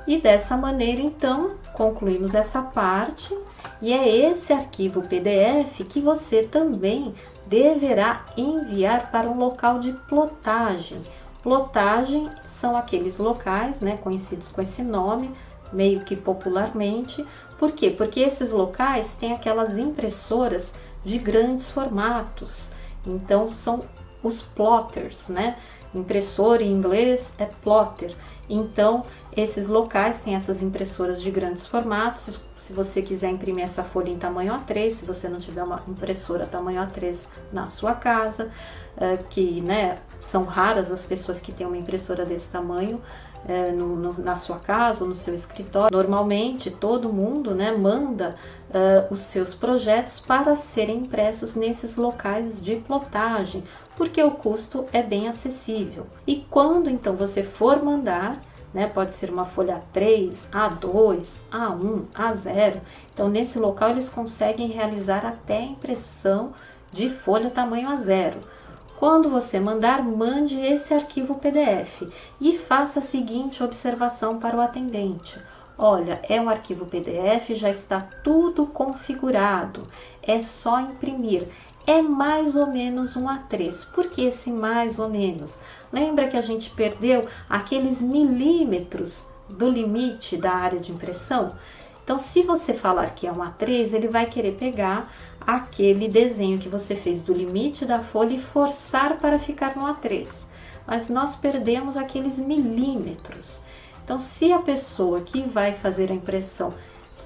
E dessa maneira, então, concluímos essa parte, e é esse arquivo PDF que você também deverá enviar para um local de plotagem. Plotagem são aqueles locais, né, conhecidos com esse nome, meio que popularmente. Por quê? Porque esses locais têm aquelas impressoras de grandes formatos. Então, são os plotters, né? Impressora em inglês é plotter. Então, esses locais têm essas impressoras de grandes formatos. Se você quiser imprimir essa folha em tamanho A3, se você não tiver uma impressora tamanho A3 na sua casa, que, né, são raras as pessoas que têm uma impressora desse tamanho na sua casa ou no seu escritório. Normalmente, todo mundo, né, manda os seus projetos para serem impressos nesses locais de plotagem, porque o custo é bem acessível. E quando então você for mandar, né, pode ser uma folha A3, A2, A1, A0, então nesse local eles conseguem realizar até a impressão de folha tamanho A0. Quando você mandar, mande esse arquivo PDF e faça a seguinte observação para o atendente: olha, é um arquivo PDF, já está tudo configurado, é só imprimir. É mais ou menos um A3. Por que esse mais ou menos? Lembra que a gente perdeu aqueles milímetros do limite da área de impressão? Então, se você falar que é um A3, ele vai querer pegar aquele desenho que você fez do limite da folha e forçar para ficar no A3. Mas nós perdemos aqueles milímetros. Então, se a pessoa que vai fazer a impressão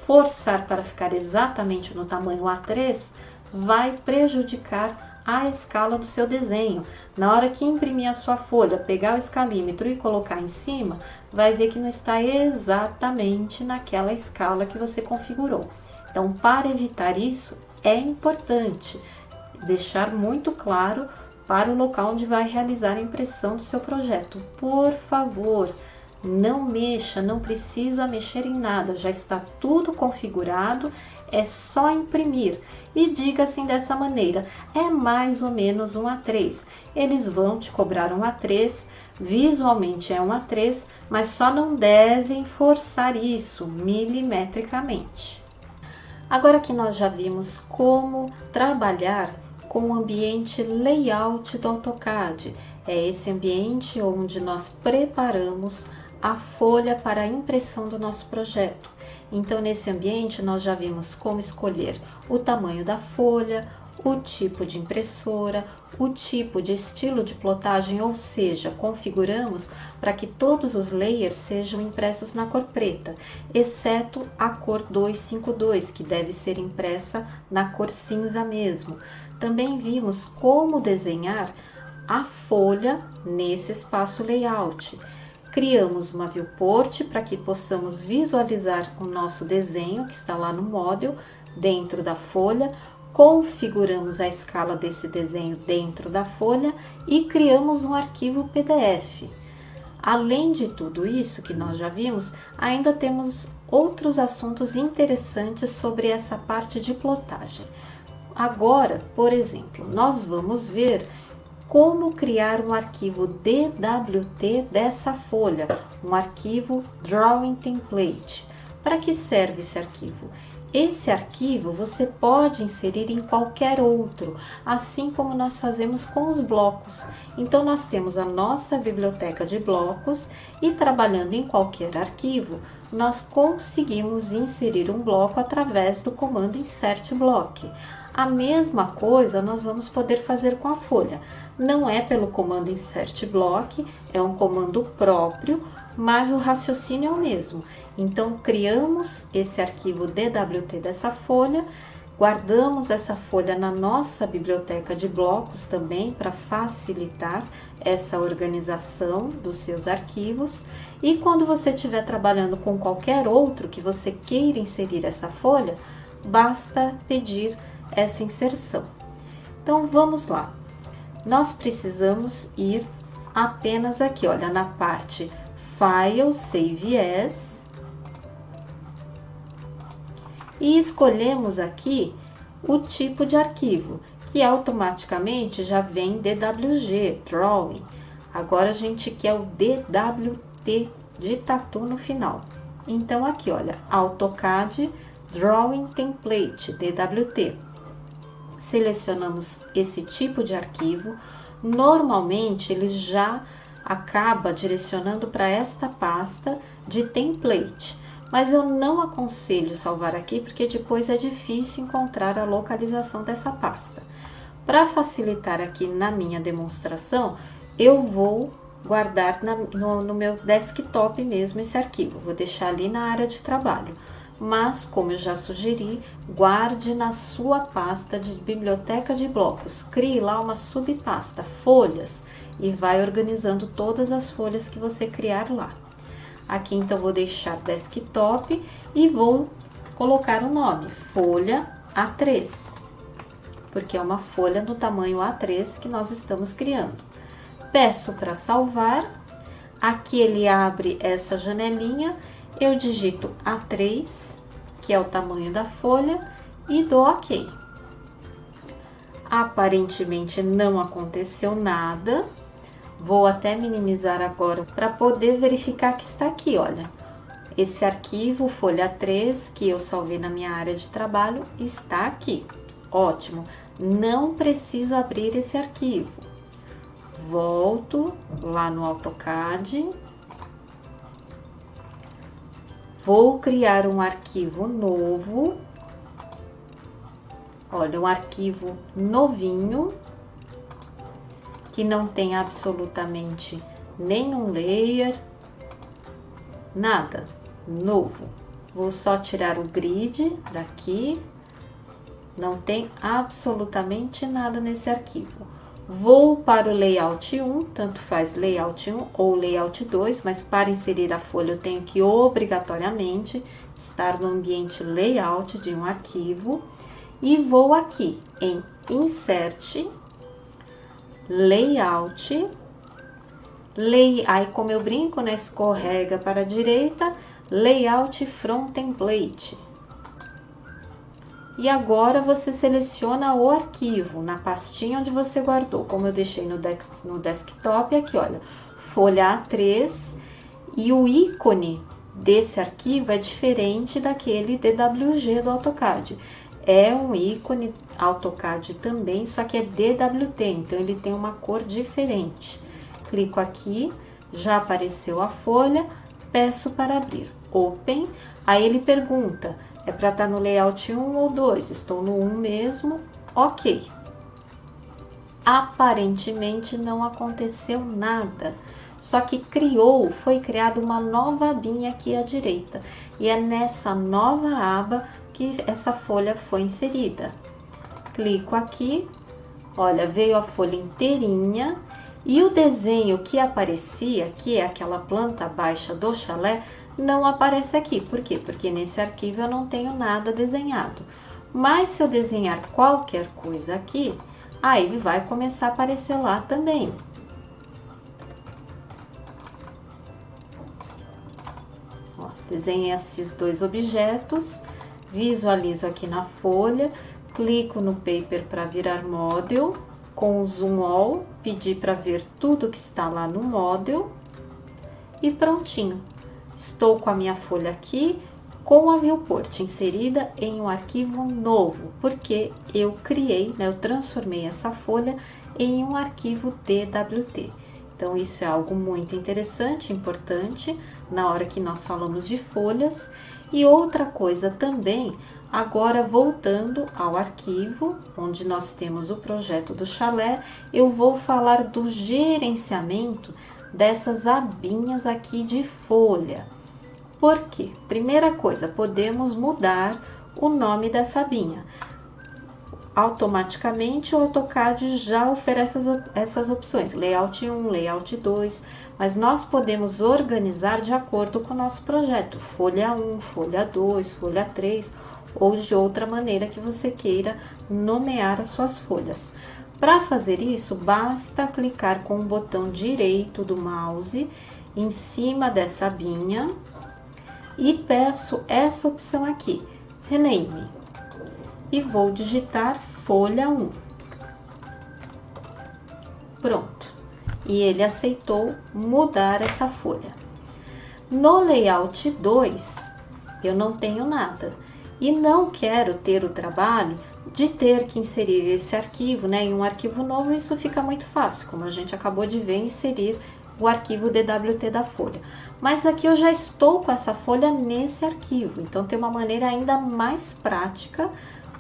forçar para ficar exatamente no tamanho A3, vai prejudicar a escala do seu desenho. Na hora que imprimir a sua folha, pegar o escalímetro e colocar em cima, vai ver que não está exatamente naquela escala que você configurou. Então, para evitar isso, é importante deixar muito claro para o local onde vai realizar a impressão do seu projeto. Por favor, não mexa, não precisa mexer em nada, já está tudo configurado, é só imprimir. E diga assim dessa maneira: é mais ou menos um A3. Eles vão te cobrar um A3, visualmente é um A3, mas só não devem forçar isso milimetricamente. Agora que nós já vimos como trabalhar com o ambiente layout do AutoCAD, é esse ambiente onde nós preparamos a folha para a impressão do nosso projeto. Então, nesse ambiente, nós já vimos como escolher o tamanho da folha, o tipo de impressora, o tipo de estilo de plotagem, ou seja, configuramos para que todos os layers sejam impressos na cor preta, exceto a cor 252, que deve ser impressa na cor cinza mesmo. Também vimos como desenhar a folha nesse espaço layout. Criamos uma viewport para que possamos visualizar o nosso desenho que está lá no model dentro da folha, configuramos a escala desse desenho dentro da folha e criamos um arquivo PDF. Além de tudo isso que nós já vimos, ainda temos outros assuntos interessantes sobre essa parte de plotagem. Agora, por exemplo, nós vamos ver como criar um arquivo DWT dessa folha, um arquivo Drawing Template. Para que serve esse arquivo? Esse arquivo você pode inserir em qualquer outro, assim como nós fazemos com os blocos. Então, nós temos a nossa biblioteca de blocos e, trabalhando em qualquer arquivo, nós conseguimos inserir um bloco através do comando insert block. A mesma coisa nós vamos poder fazer com a folha. Não é pelo comando insert block, é um comando próprio, mas o raciocínio é o mesmo. Então, criamos esse arquivo DWT dessa folha, guardamos essa folha na nossa biblioteca de blocos também para facilitar essa organização dos seus arquivos. E quando você estiver trabalhando com qualquer outro que você queira inserir essa folha, basta pedir essa inserção. Então, vamos lá. Nós precisamos ir apenas aqui, olha, na parte File, Save As, e escolhemos aqui o tipo de arquivo, que automaticamente já vem DWG, Drawing. Agora a gente quer o DWT de tatu no final. Então aqui, olha, AutoCAD Drawing Template, DWT. Selecionamos esse tipo de arquivo. Normalmente ele já acaba direcionando para esta pasta de template, mas eu não aconselho salvar aqui porque depois é difícil encontrar a localização dessa pasta. Para facilitar aqui na minha demonstração, eu vou guardar no meu desktop mesmo esse arquivo, vou deixar ali na área de trabalho. Mas, como eu já sugeri, guarde na sua pasta de biblioteca de blocos. Crie lá uma subpasta, folhas, e vai organizando todas as folhas que você criar lá. Aqui, então, vou deixar desktop e vou colocar o nome, folha A3, porque é uma folha no tamanho A3 que nós estamos criando. Peço para salvar. Aqui ele abre essa janelinha. Eu digito A3, que é o tamanho da folha, e dou OK. Aparentemente não aconteceu nada. Vou até minimizar agora para poder verificar que está aqui, olha. Esse arquivo, folha 3, que eu salvei na minha área de trabalho, está aqui. Ótimo. Não preciso abrir esse arquivo. Volto lá no AutoCAD. Vou criar um arquivo novo, olha, um arquivo novinho, que não tem absolutamente nenhum layer, nada, novo. Vou só tirar o grid daqui, não tem absolutamente nada nesse arquivo. Vou para o layout 1, tanto faz layout 1 ou layout 2, mas para inserir a folha eu tenho que obrigatoriamente estar no ambiente layout de um arquivo. E vou aqui em Insert, Layout, aí como eu brinco, né, escorrega para a direita, Layout From Template. E agora você seleciona o arquivo na pastinha onde você guardou, como eu deixei no desktop, aqui olha, folha A3, e o ícone desse arquivo é diferente daquele DWG do AutoCAD. É um ícone AutoCAD também, só que é DWT, então ele tem uma cor diferente. Clico aqui, já apareceu a folha, peço para abrir, Open, aí ele pergunta, é para estar no layout 1 ou 2, estou no 1 mesmo, OK. Aparentemente não aconteceu nada, só que foi criada uma nova abinha aqui à direita, e é nessa nova aba que essa folha foi inserida. Clico aqui, olha, veio a folha inteirinha, e o desenho que aparecia, que é aquela planta baixa do chalé, não aparece aqui. Por quê? Porque nesse arquivo eu não tenho nada desenhado. Mas se eu desenhar qualquer coisa aqui, aí ele vai começar a aparecer lá também. Ó, desenhei esses dois objetos, visualizo aqui na folha, clico no Paper para virar Model, com o Zoom All, pedir para ver tudo que está lá no Model, e prontinho. Estou com a minha folha aqui, com a viewport inserida em um arquivo novo, porque eu criei, né, eu transformei essa folha em um arquivo DWT. Então, isso é algo muito interessante, importante, na hora que nós falamos de folhas. E outra coisa também, agora voltando ao arquivo, onde nós temos o projeto do chalé, eu vou falar do gerenciamento dessas abinhas aqui de folha. Por quê? Primeira coisa, podemos mudar o nome dessa abinha. Automaticamente o AutoCAD já oferece essas opções, Layout 1, Layout 2, mas nós podemos organizar de acordo com o nosso projeto, folha 1, folha 2, folha 3, ou de outra maneira que você queira nomear as suas folhas. Para fazer isso, basta clicar com o botão direito do mouse em cima dessa abinha e peço essa opção aqui, Rename, e vou digitar folha 1. Pronto. E ele aceitou mudar essa folha. No layout 2, eu não tenho nada. E não quero ter o trabalho de ter que inserir esse arquivo, né, em um arquivo novo. Isso fica muito fácil, como a gente acabou de ver, inserir o arquivo DWT da folha. Mas aqui eu já estou com essa folha nesse arquivo, então tem uma maneira ainda mais prática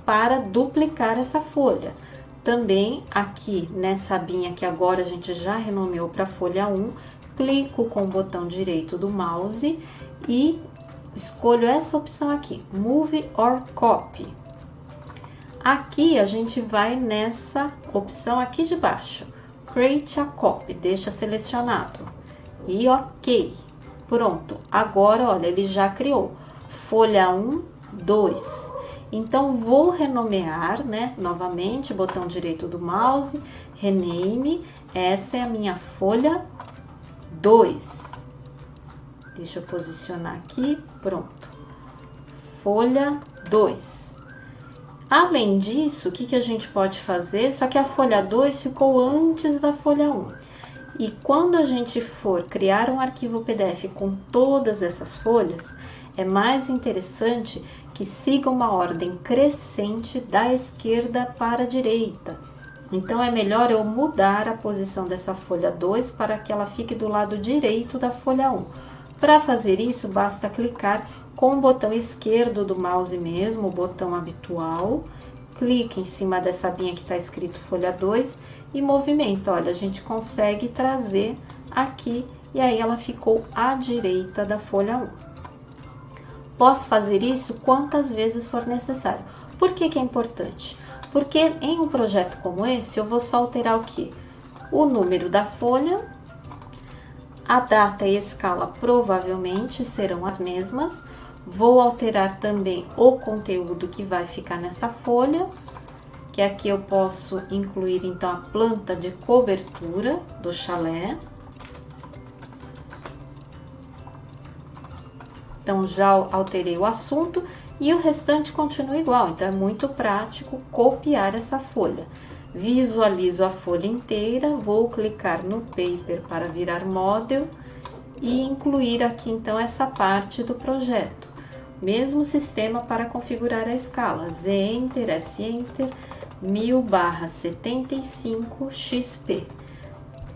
para duplicar essa folha. Também aqui nessa abinha que agora a gente já renomeou para folha 1, clico com o botão direito do mouse e escolho essa opção aqui, Move or Copy. Aqui a gente vai nessa opção aqui de baixo, Create a Copy, deixa selecionado e OK. Pronto, agora olha, ele já criou folha 1, 2. Então, vou renomear, né, novamente, botão direito do mouse, Rename, essa é a minha folha 2. Deixa eu posicionar aqui, pronto. Folha 2. Além disso, o que a gente pode fazer? Só que a folha 2 ficou antes da folha 1. E quando a gente for criar um arquivo PDF com todas essas folhas, é mais interessante que siga uma ordem crescente da esquerda para a direita. Então, é melhor eu mudar a posição dessa folha 2 para que ela fique do lado direito da folha 1. Para fazer isso, basta clicar com o botão esquerdo do mouse mesmo, o botão habitual. Clique em cima dessa abinha que está escrito folha 2 e movimenta. Olha, a gente consegue trazer aqui e aí ela ficou à direita da folha 1. Posso fazer isso quantas vezes for necessário. Por que que é importante? Porque em um projeto como esse, eu vou só alterar o quê? O número da folha, a data e a escala provavelmente serão as mesmas. Vou alterar também o conteúdo que vai ficar nessa folha, que aqui eu posso incluir então a planta de cobertura do chalé. Então, já alterei o assunto e o restante continua igual. Então, é muito prático copiar essa folha. Visualizo a folha inteira, vou clicar no Paper para virar Model e incluir aqui, então, essa parte do projeto. Mesmo sistema para configurar a escala. Z Enter, S Enter, 1000/75 XP.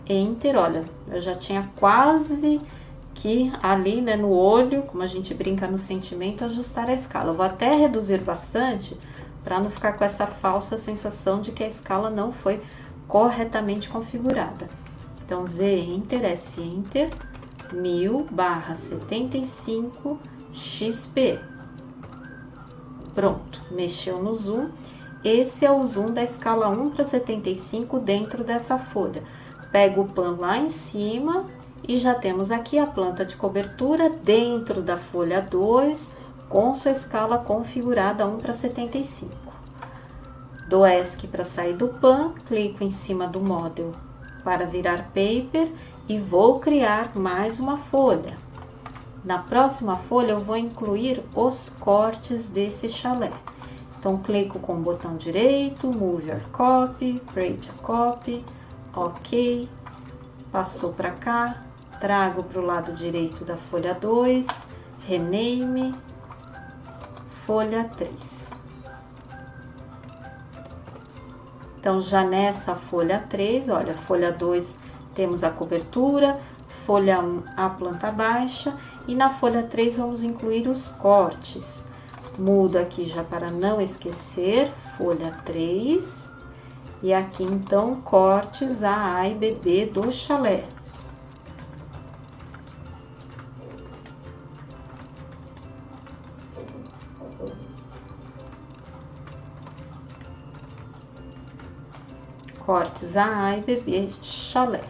Enter, olha, eu já tinha quase que ali, né, no olho, como a gente brinca no sentimento, ajustar a escala. Eu vou até reduzir bastante para não ficar com essa falsa sensação de que a escala não foi corretamente configurada. Então, Z Enter, S Enter, 1000/75 XP. Pronto, mexeu no zoom. Esse é o zoom da escala 1/75 dentro dessa folha. Pego o pan lá em cima e já temos aqui a planta de cobertura dentro da folha 2, com sua escala configurada 1/75. Dou ESC para sair do pan, clico em cima do Model para virar Paper e vou criar mais uma folha. Na próxima folha eu vou incluir os cortes desse chalé. Então, clico com o botão direito, Move or Copy, Create a Copy, OK, passou para cá, trago para o lado direito da folha 2, Rename, folha 3. Então, já nessa folha 3, olha, folha 2 temos a cobertura, folha 1 a planta baixa e na folha 3 vamos incluir os cortes. Mudo aqui já para não esquecer, folha 3 e aqui então cortes A e B do chalé. Cortes A e B chalé.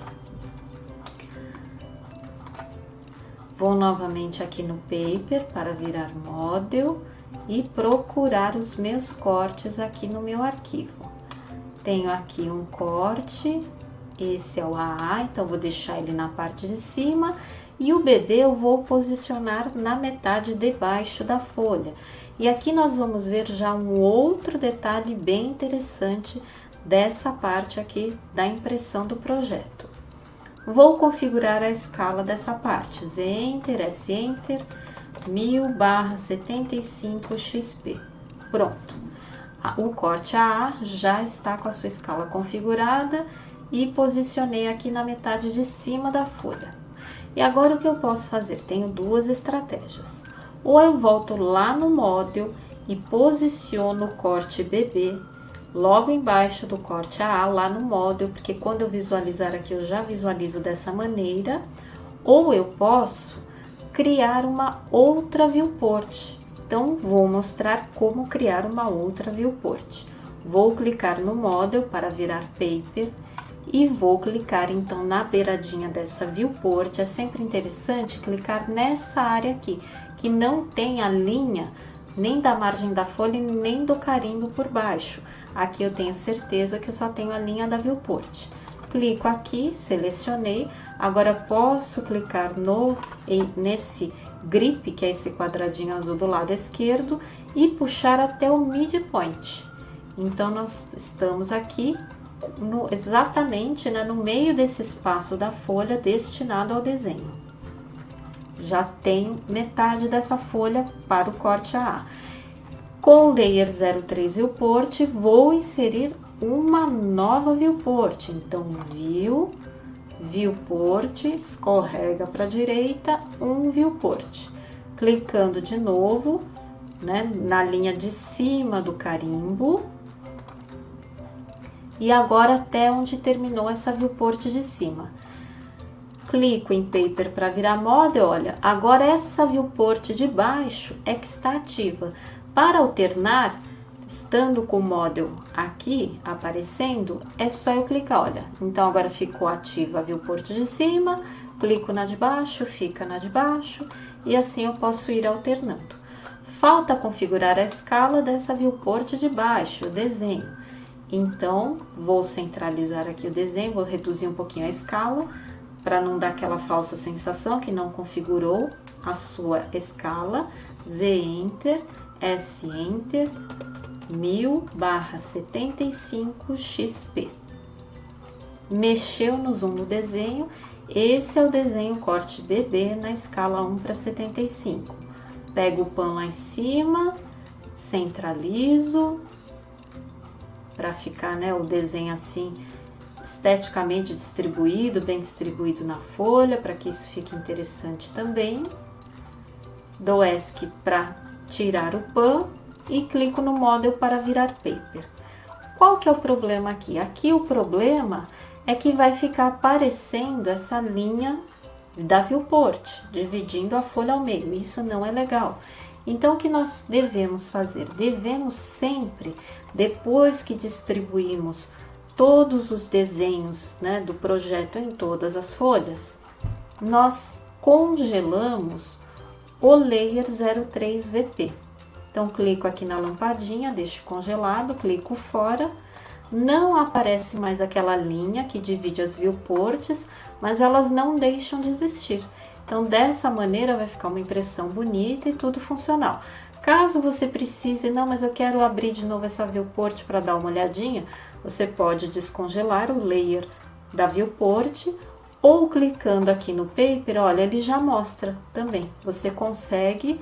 Vou novamente aqui no paper para virar model e procurar os meus cortes aqui no meu arquivo. Tenho aqui um corte, esse é o AA, então vou deixar ele na parte de cima e o BB eu vou posicionar na metade de baixo da folha. E aqui nós vamos ver já um outro detalhe bem interessante dessa parte aqui da impressão do projeto. Vou configurar a escala dessa parte, Z Enter, S Enter, 1000/75 XP. Pronto. O corte AA já está com a sua escala configurada e posicionei aqui na metade de cima da folha. E agora o que eu posso fazer? Tenho duas estratégias. Ou eu volto lá no Model e posiciono o corte BB logo embaixo do corte AA, lá no Model, porque quando eu visualizar aqui, eu já visualizo dessa maneira. Ou eu posso criar uma outra viewport. Então, vou mostrar como criar uma outra viewport. Vou clicar no Model para virar Paper e vou clicar então na beiradinha dessa viewport. É sempre interessante clicar nessa área aqui, que não tem a linha nem da margem da folha e nem do carimbo por baixo. Aqui eu tenho certeza que eu só tenho a linha da viewport. Clico aqui, selecionei. Agora posso clicar nesse grip, que é esse quadradinho azul do lado esquerdo, e puxar até o midpoint. Então, nós estamos aqui exatamente no meio desse espaço da folha destinado ao desenho. Já tenho metade dessa folha para o corte AA. Com o Layer 03 Viewport, vou inserir uma nova Viewport. Então, Viewport, escorrega para a direita, um Viewport. Clicando de novo, na linha de cima do carimbo. E agora até onde terminou essa Viewport de cima. Clico em Paper para virar Model, olha, agora essa Viewport de baixo é que está ativa. Para alternar, estando com o Model aqui aparecendo, é só eu clicar, olha. Então, agora ficou ativa a Viewport de cima, clico na de baixo, fica na de baixo, e assim eu posso ir alternando. Falta configurar a escala dessa Viewport de baixo, o desenho. Então, vou centralizar aqui o desenho, vou reduzir um pouquinho a escala, para não dar aquela falsa sensação que não configurou a sua escala. Z Enter, S Enter, 1000/75 XP. Mexeu no zoom do desenho, esse é o desenho corte BB na escala 1/75. Pego o pan lá em cima, centralizo, para ficar o desenho assim, esteticamente distribuído, bem distribuído na folha, para que isso fique interessante também. Dou ESC para tirar o pan e clico no Model para virar Paper. Qual que é o problema aqui? Aqui o problema é que vai ficar aparecendo essa linha da Viewport, dividindo a folha ao meio. Isso não é legal. Então, o que nós devemos fazer? Devemos sempre, depois que distribuímos todos os desenhos do projeto em todas as folhas, nós congelamos o Layer 03 VP. Então, clico aqui na lampadinha, deixo congelado, clico fora, não aparece mais aquela linha que divide as viewports, mas elas não deixam de existir. Então, dessa maneira vai ficar uma impressão bonita e tudo funcional. Caso você precise, não, mas eu quero abrir de novo essa viewport para dar uma olhadinha, você pode descongelar o layer da viewport ou clicando aqui no paper, olha, ele já mostra também. Você consegue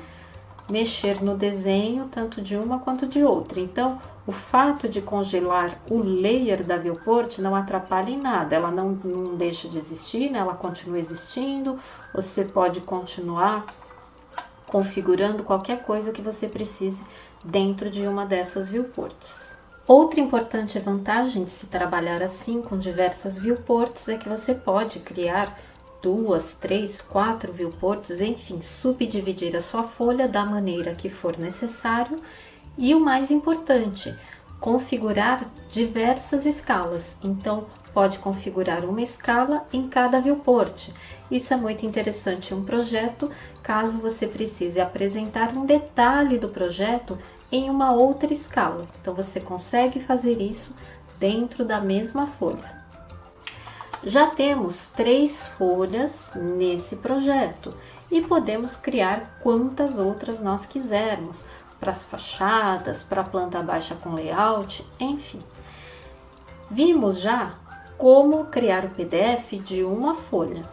mexer no desenho tanto de uma quanto de outra. Então, o fato de congelar o layer da viewport não atrapalha em nada, ela não deixa de existir, né? Ela continua existindo, você pode continuar configurando qualquer coisa que você precise dentro de uma dessas viewports. Outra importante vantagem de se trabalhar assim com diversas viewports é que você pode criar 2, 3, 4 viewports, enfim, subdividir a sua folha da maneira que for necessário e o mais importante, configurar diversas escalas. Então, pode configurar uma escala em cada viewport. Isso é muito interessante em um projeto, caso você precise apresentar um detalhe do projeto em uma outra escala. Então, você consegue fazer isso dentro da mesma folha. Já temos 3 folhas nesse projeto e podemos criar quantas outras nós quisermos, para as fachadas, para a planta baixa com layout, enfim. Vimos já como criar o PDF de uma folha.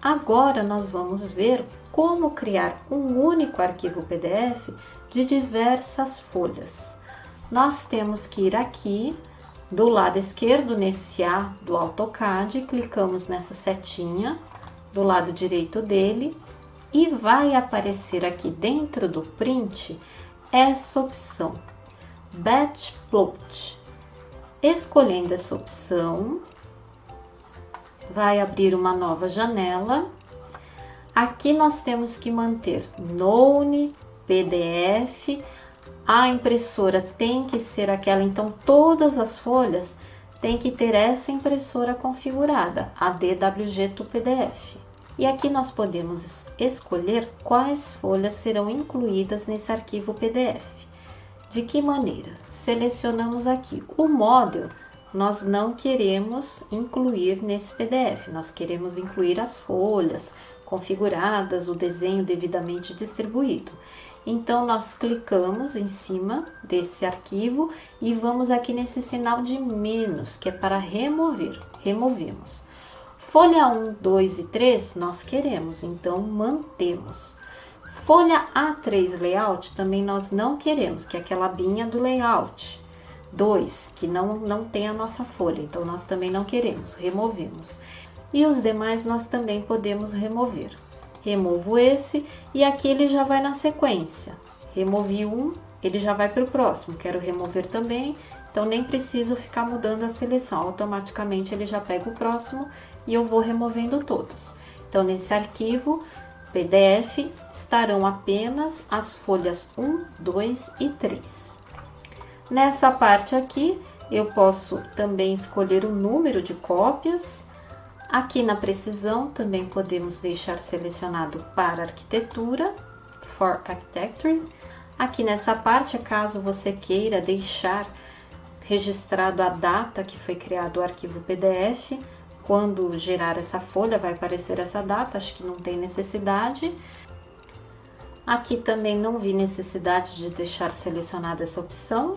Agora nós vamos ver como criar um único arquivo PDF de diversas folhas. Nós temos que ir aqui do lado esquerdo nesse A do AutoCAD, clicamos nessa setinha do lado direito dele e vai aparecer aqui dentro do print essa opção, Batch Plot. Escolhendo essa opção, vai abrir uma nova janela. Aqui nós temos que manter Known, PDF, a impressora tem que ser aquela, então todas as folhas tem que ter essa impressora configurada, a DWG to PDF. E aqui nós podemos escolher quais folhas serão incluídas nesse arquivo PDF. De que maneira? Selecionamos aqui o model, nós não queremos incluir nesse PDF, nós queremos incluir as folhas configuradas, o desenho devidamente distribuído. Então, nós clicamos em cima desse arquivo e vamos aqui nesse sinal de menos, que é para remover. Removemos. Folha 1, 2 e 3 nós queremos, então mantemos. Folha A3 layout também nós não queremos, que é aquela abinha do layout. 2, que não tem a nossa folha, então nós também não queremos, removemos. E os demais nós também podemos remover. Removo esse e aqui ele já vai na sequência. Removi um, ele já vai para o próximo. Quero remover também, então nem preciso ficar mudando a seleção. Automaticamente ele já pega o próximo e eu vou removendo todos. Então, nesse arquivo PDF estarão apenas as folhas 1, 2 e 3. Nessa parte aqui, eu posso também escolher o número de cópias. Aqui na precisão, também podemos deixar selecionado para arquitetura, for architecture. Aqui nessa parte, caso você queira deixar registrado a data que foi criado o arquivo PDF, quando gerar essa folha vai aparecer essa data, acho que não tem necessidade. Aqui também não vi necessidade de deixar selecionada essa opção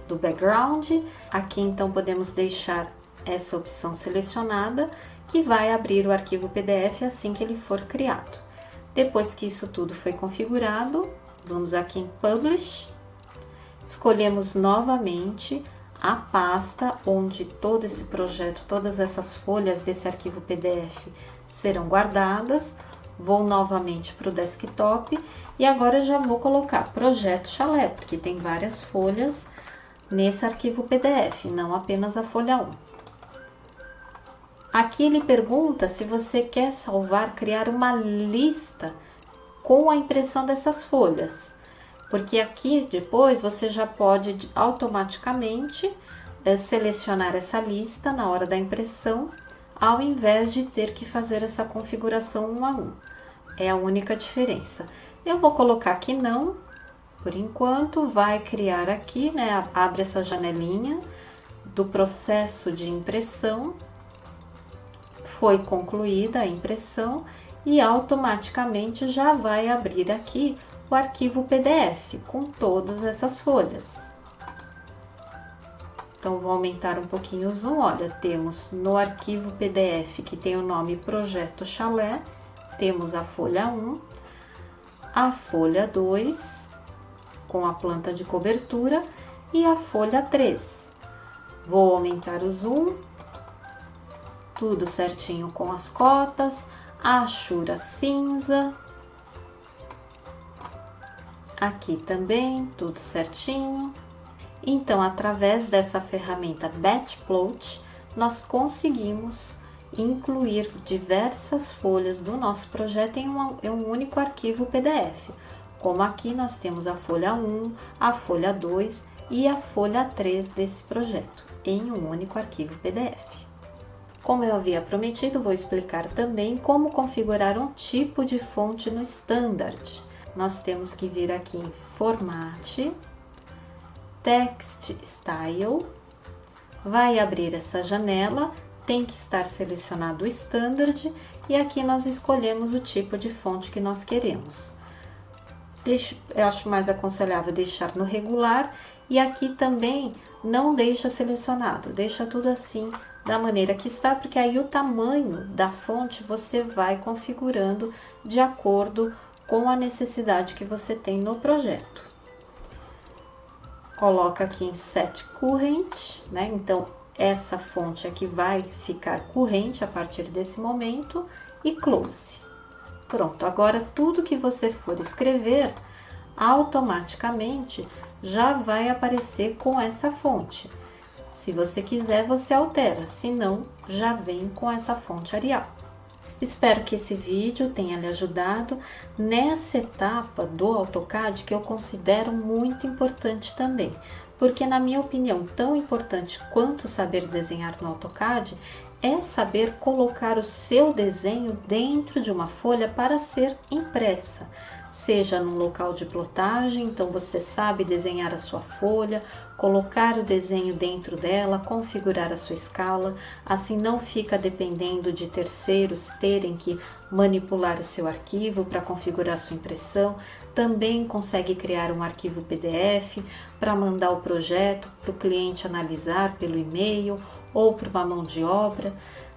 do background. Aqui então podemos deixar essa opção selecionada, que vai abrir o arquivo PDF assim que ele for criado. Depois que isso tudo foi configurado, vamos aqui em Publish, escolhemos novamente a pasta onde todo esse projeto, todas essas folhas desse arquivo PDF serão guardadas. Vou novamente para o desktop e agora já vou colocar Projeto Chalé, porque tem várias folhas nesse arquivo PDF, não apenas a folha 1. Aqui ele pergunta se você quer salvar, criar uma lista com a impressão dessas folhas, porque aqui depois você já pode automaticamente selecionar essa lista na hora da impressão, ao invés de ter que fazer essa configuração 1 a 1. É a única diferença. Eu vou colocar aqui não, por enquanto, vai criar aqui, né? Abre essa janelinha do processo de impressão. Foi concluída a impressão e automaticamente já vai abrir aqui o arquivo PDF com todas essas folhas. Então, vou aumentar um pouquinho o zoom. Olha, temos no arquivo PDF que tem o nome Projeto Chalé, temos a folha 1, a folha 2, com a planta de cobertura e a folha 3. Vou aumentar o zoom, tudo certinho com as cotas, a achura cinza, aqui também, tudo certinho. Então, através dessa ferramenta Batch Plot, nós conseguimos incluir diversas folhas do nosso projeto em um único arquivo PDF. Como aqui nós temos a folha 1, a folha 2 e a folha 3 desse projeto, em um único arquivo PDF. Como eu havia prometido, vou explicar também como configurar um tipo de fonte no Standard. Nós temos que vir aqui em Format, Text Style, vai abrir essa janela, tem que estar selecionado o Standard e aqui nós escolhemos o tipo de fonte que nós queremos. Eu acho mais aconselhável deixar no regular e aqui também não deixa selecionado, deixa tudo assim da maneira que está, porque aí o tamanho da fonte você vai configurando de acordo com a necessidade que você tem no projeto. Coloca aqui em Set Current, né? Então, essa fonte aqui vai ficar corrente a partir desse momento e Close. Pronto, agora tudo que você for escrever, automaticamente já vai aparecer com essa fonte. Se você quiser, você altera, se não, já vem com essa fonte Arial. Espero que esse vídeo tenha lhe ajudado nessa etapa do AutoCAD que eu considero muito importante também, porque na minha opinião, tão importante quanto saber desenhar no AutoCAD é saber colocar o seu desenho dentro de uma folha para ser impressa, seja num local de plotagem, então você sabe desenhar a sua folha, colocar o desenho dentro dela, configurar a sua escala, assim não fica dependendo de terceiros terem que manipular o seu arquivo para configurar a sua impressão. Também consegue criar um arquivo PDF para mandar o projeto para o cliente analisar pelo e-mail ou para uma mão de obra.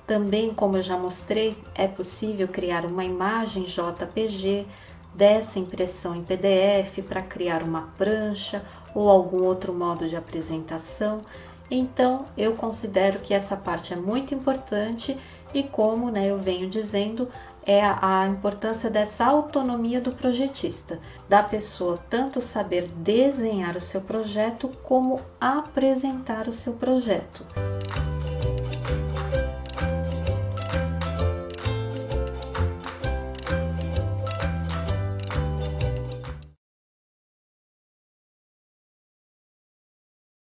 Também, como eu já mostrei, é possível criar uma imagem JPG dessa impressão em PDF para criar uma prancha ou algum outro modo de apresentação. Então, eu considero que essa parte é muito importante e como eu venho dizendo, é a importância dessa autonomia do projetista, da pessoa tanto saber desenhar o seu projeto como apresentar o seu projeto.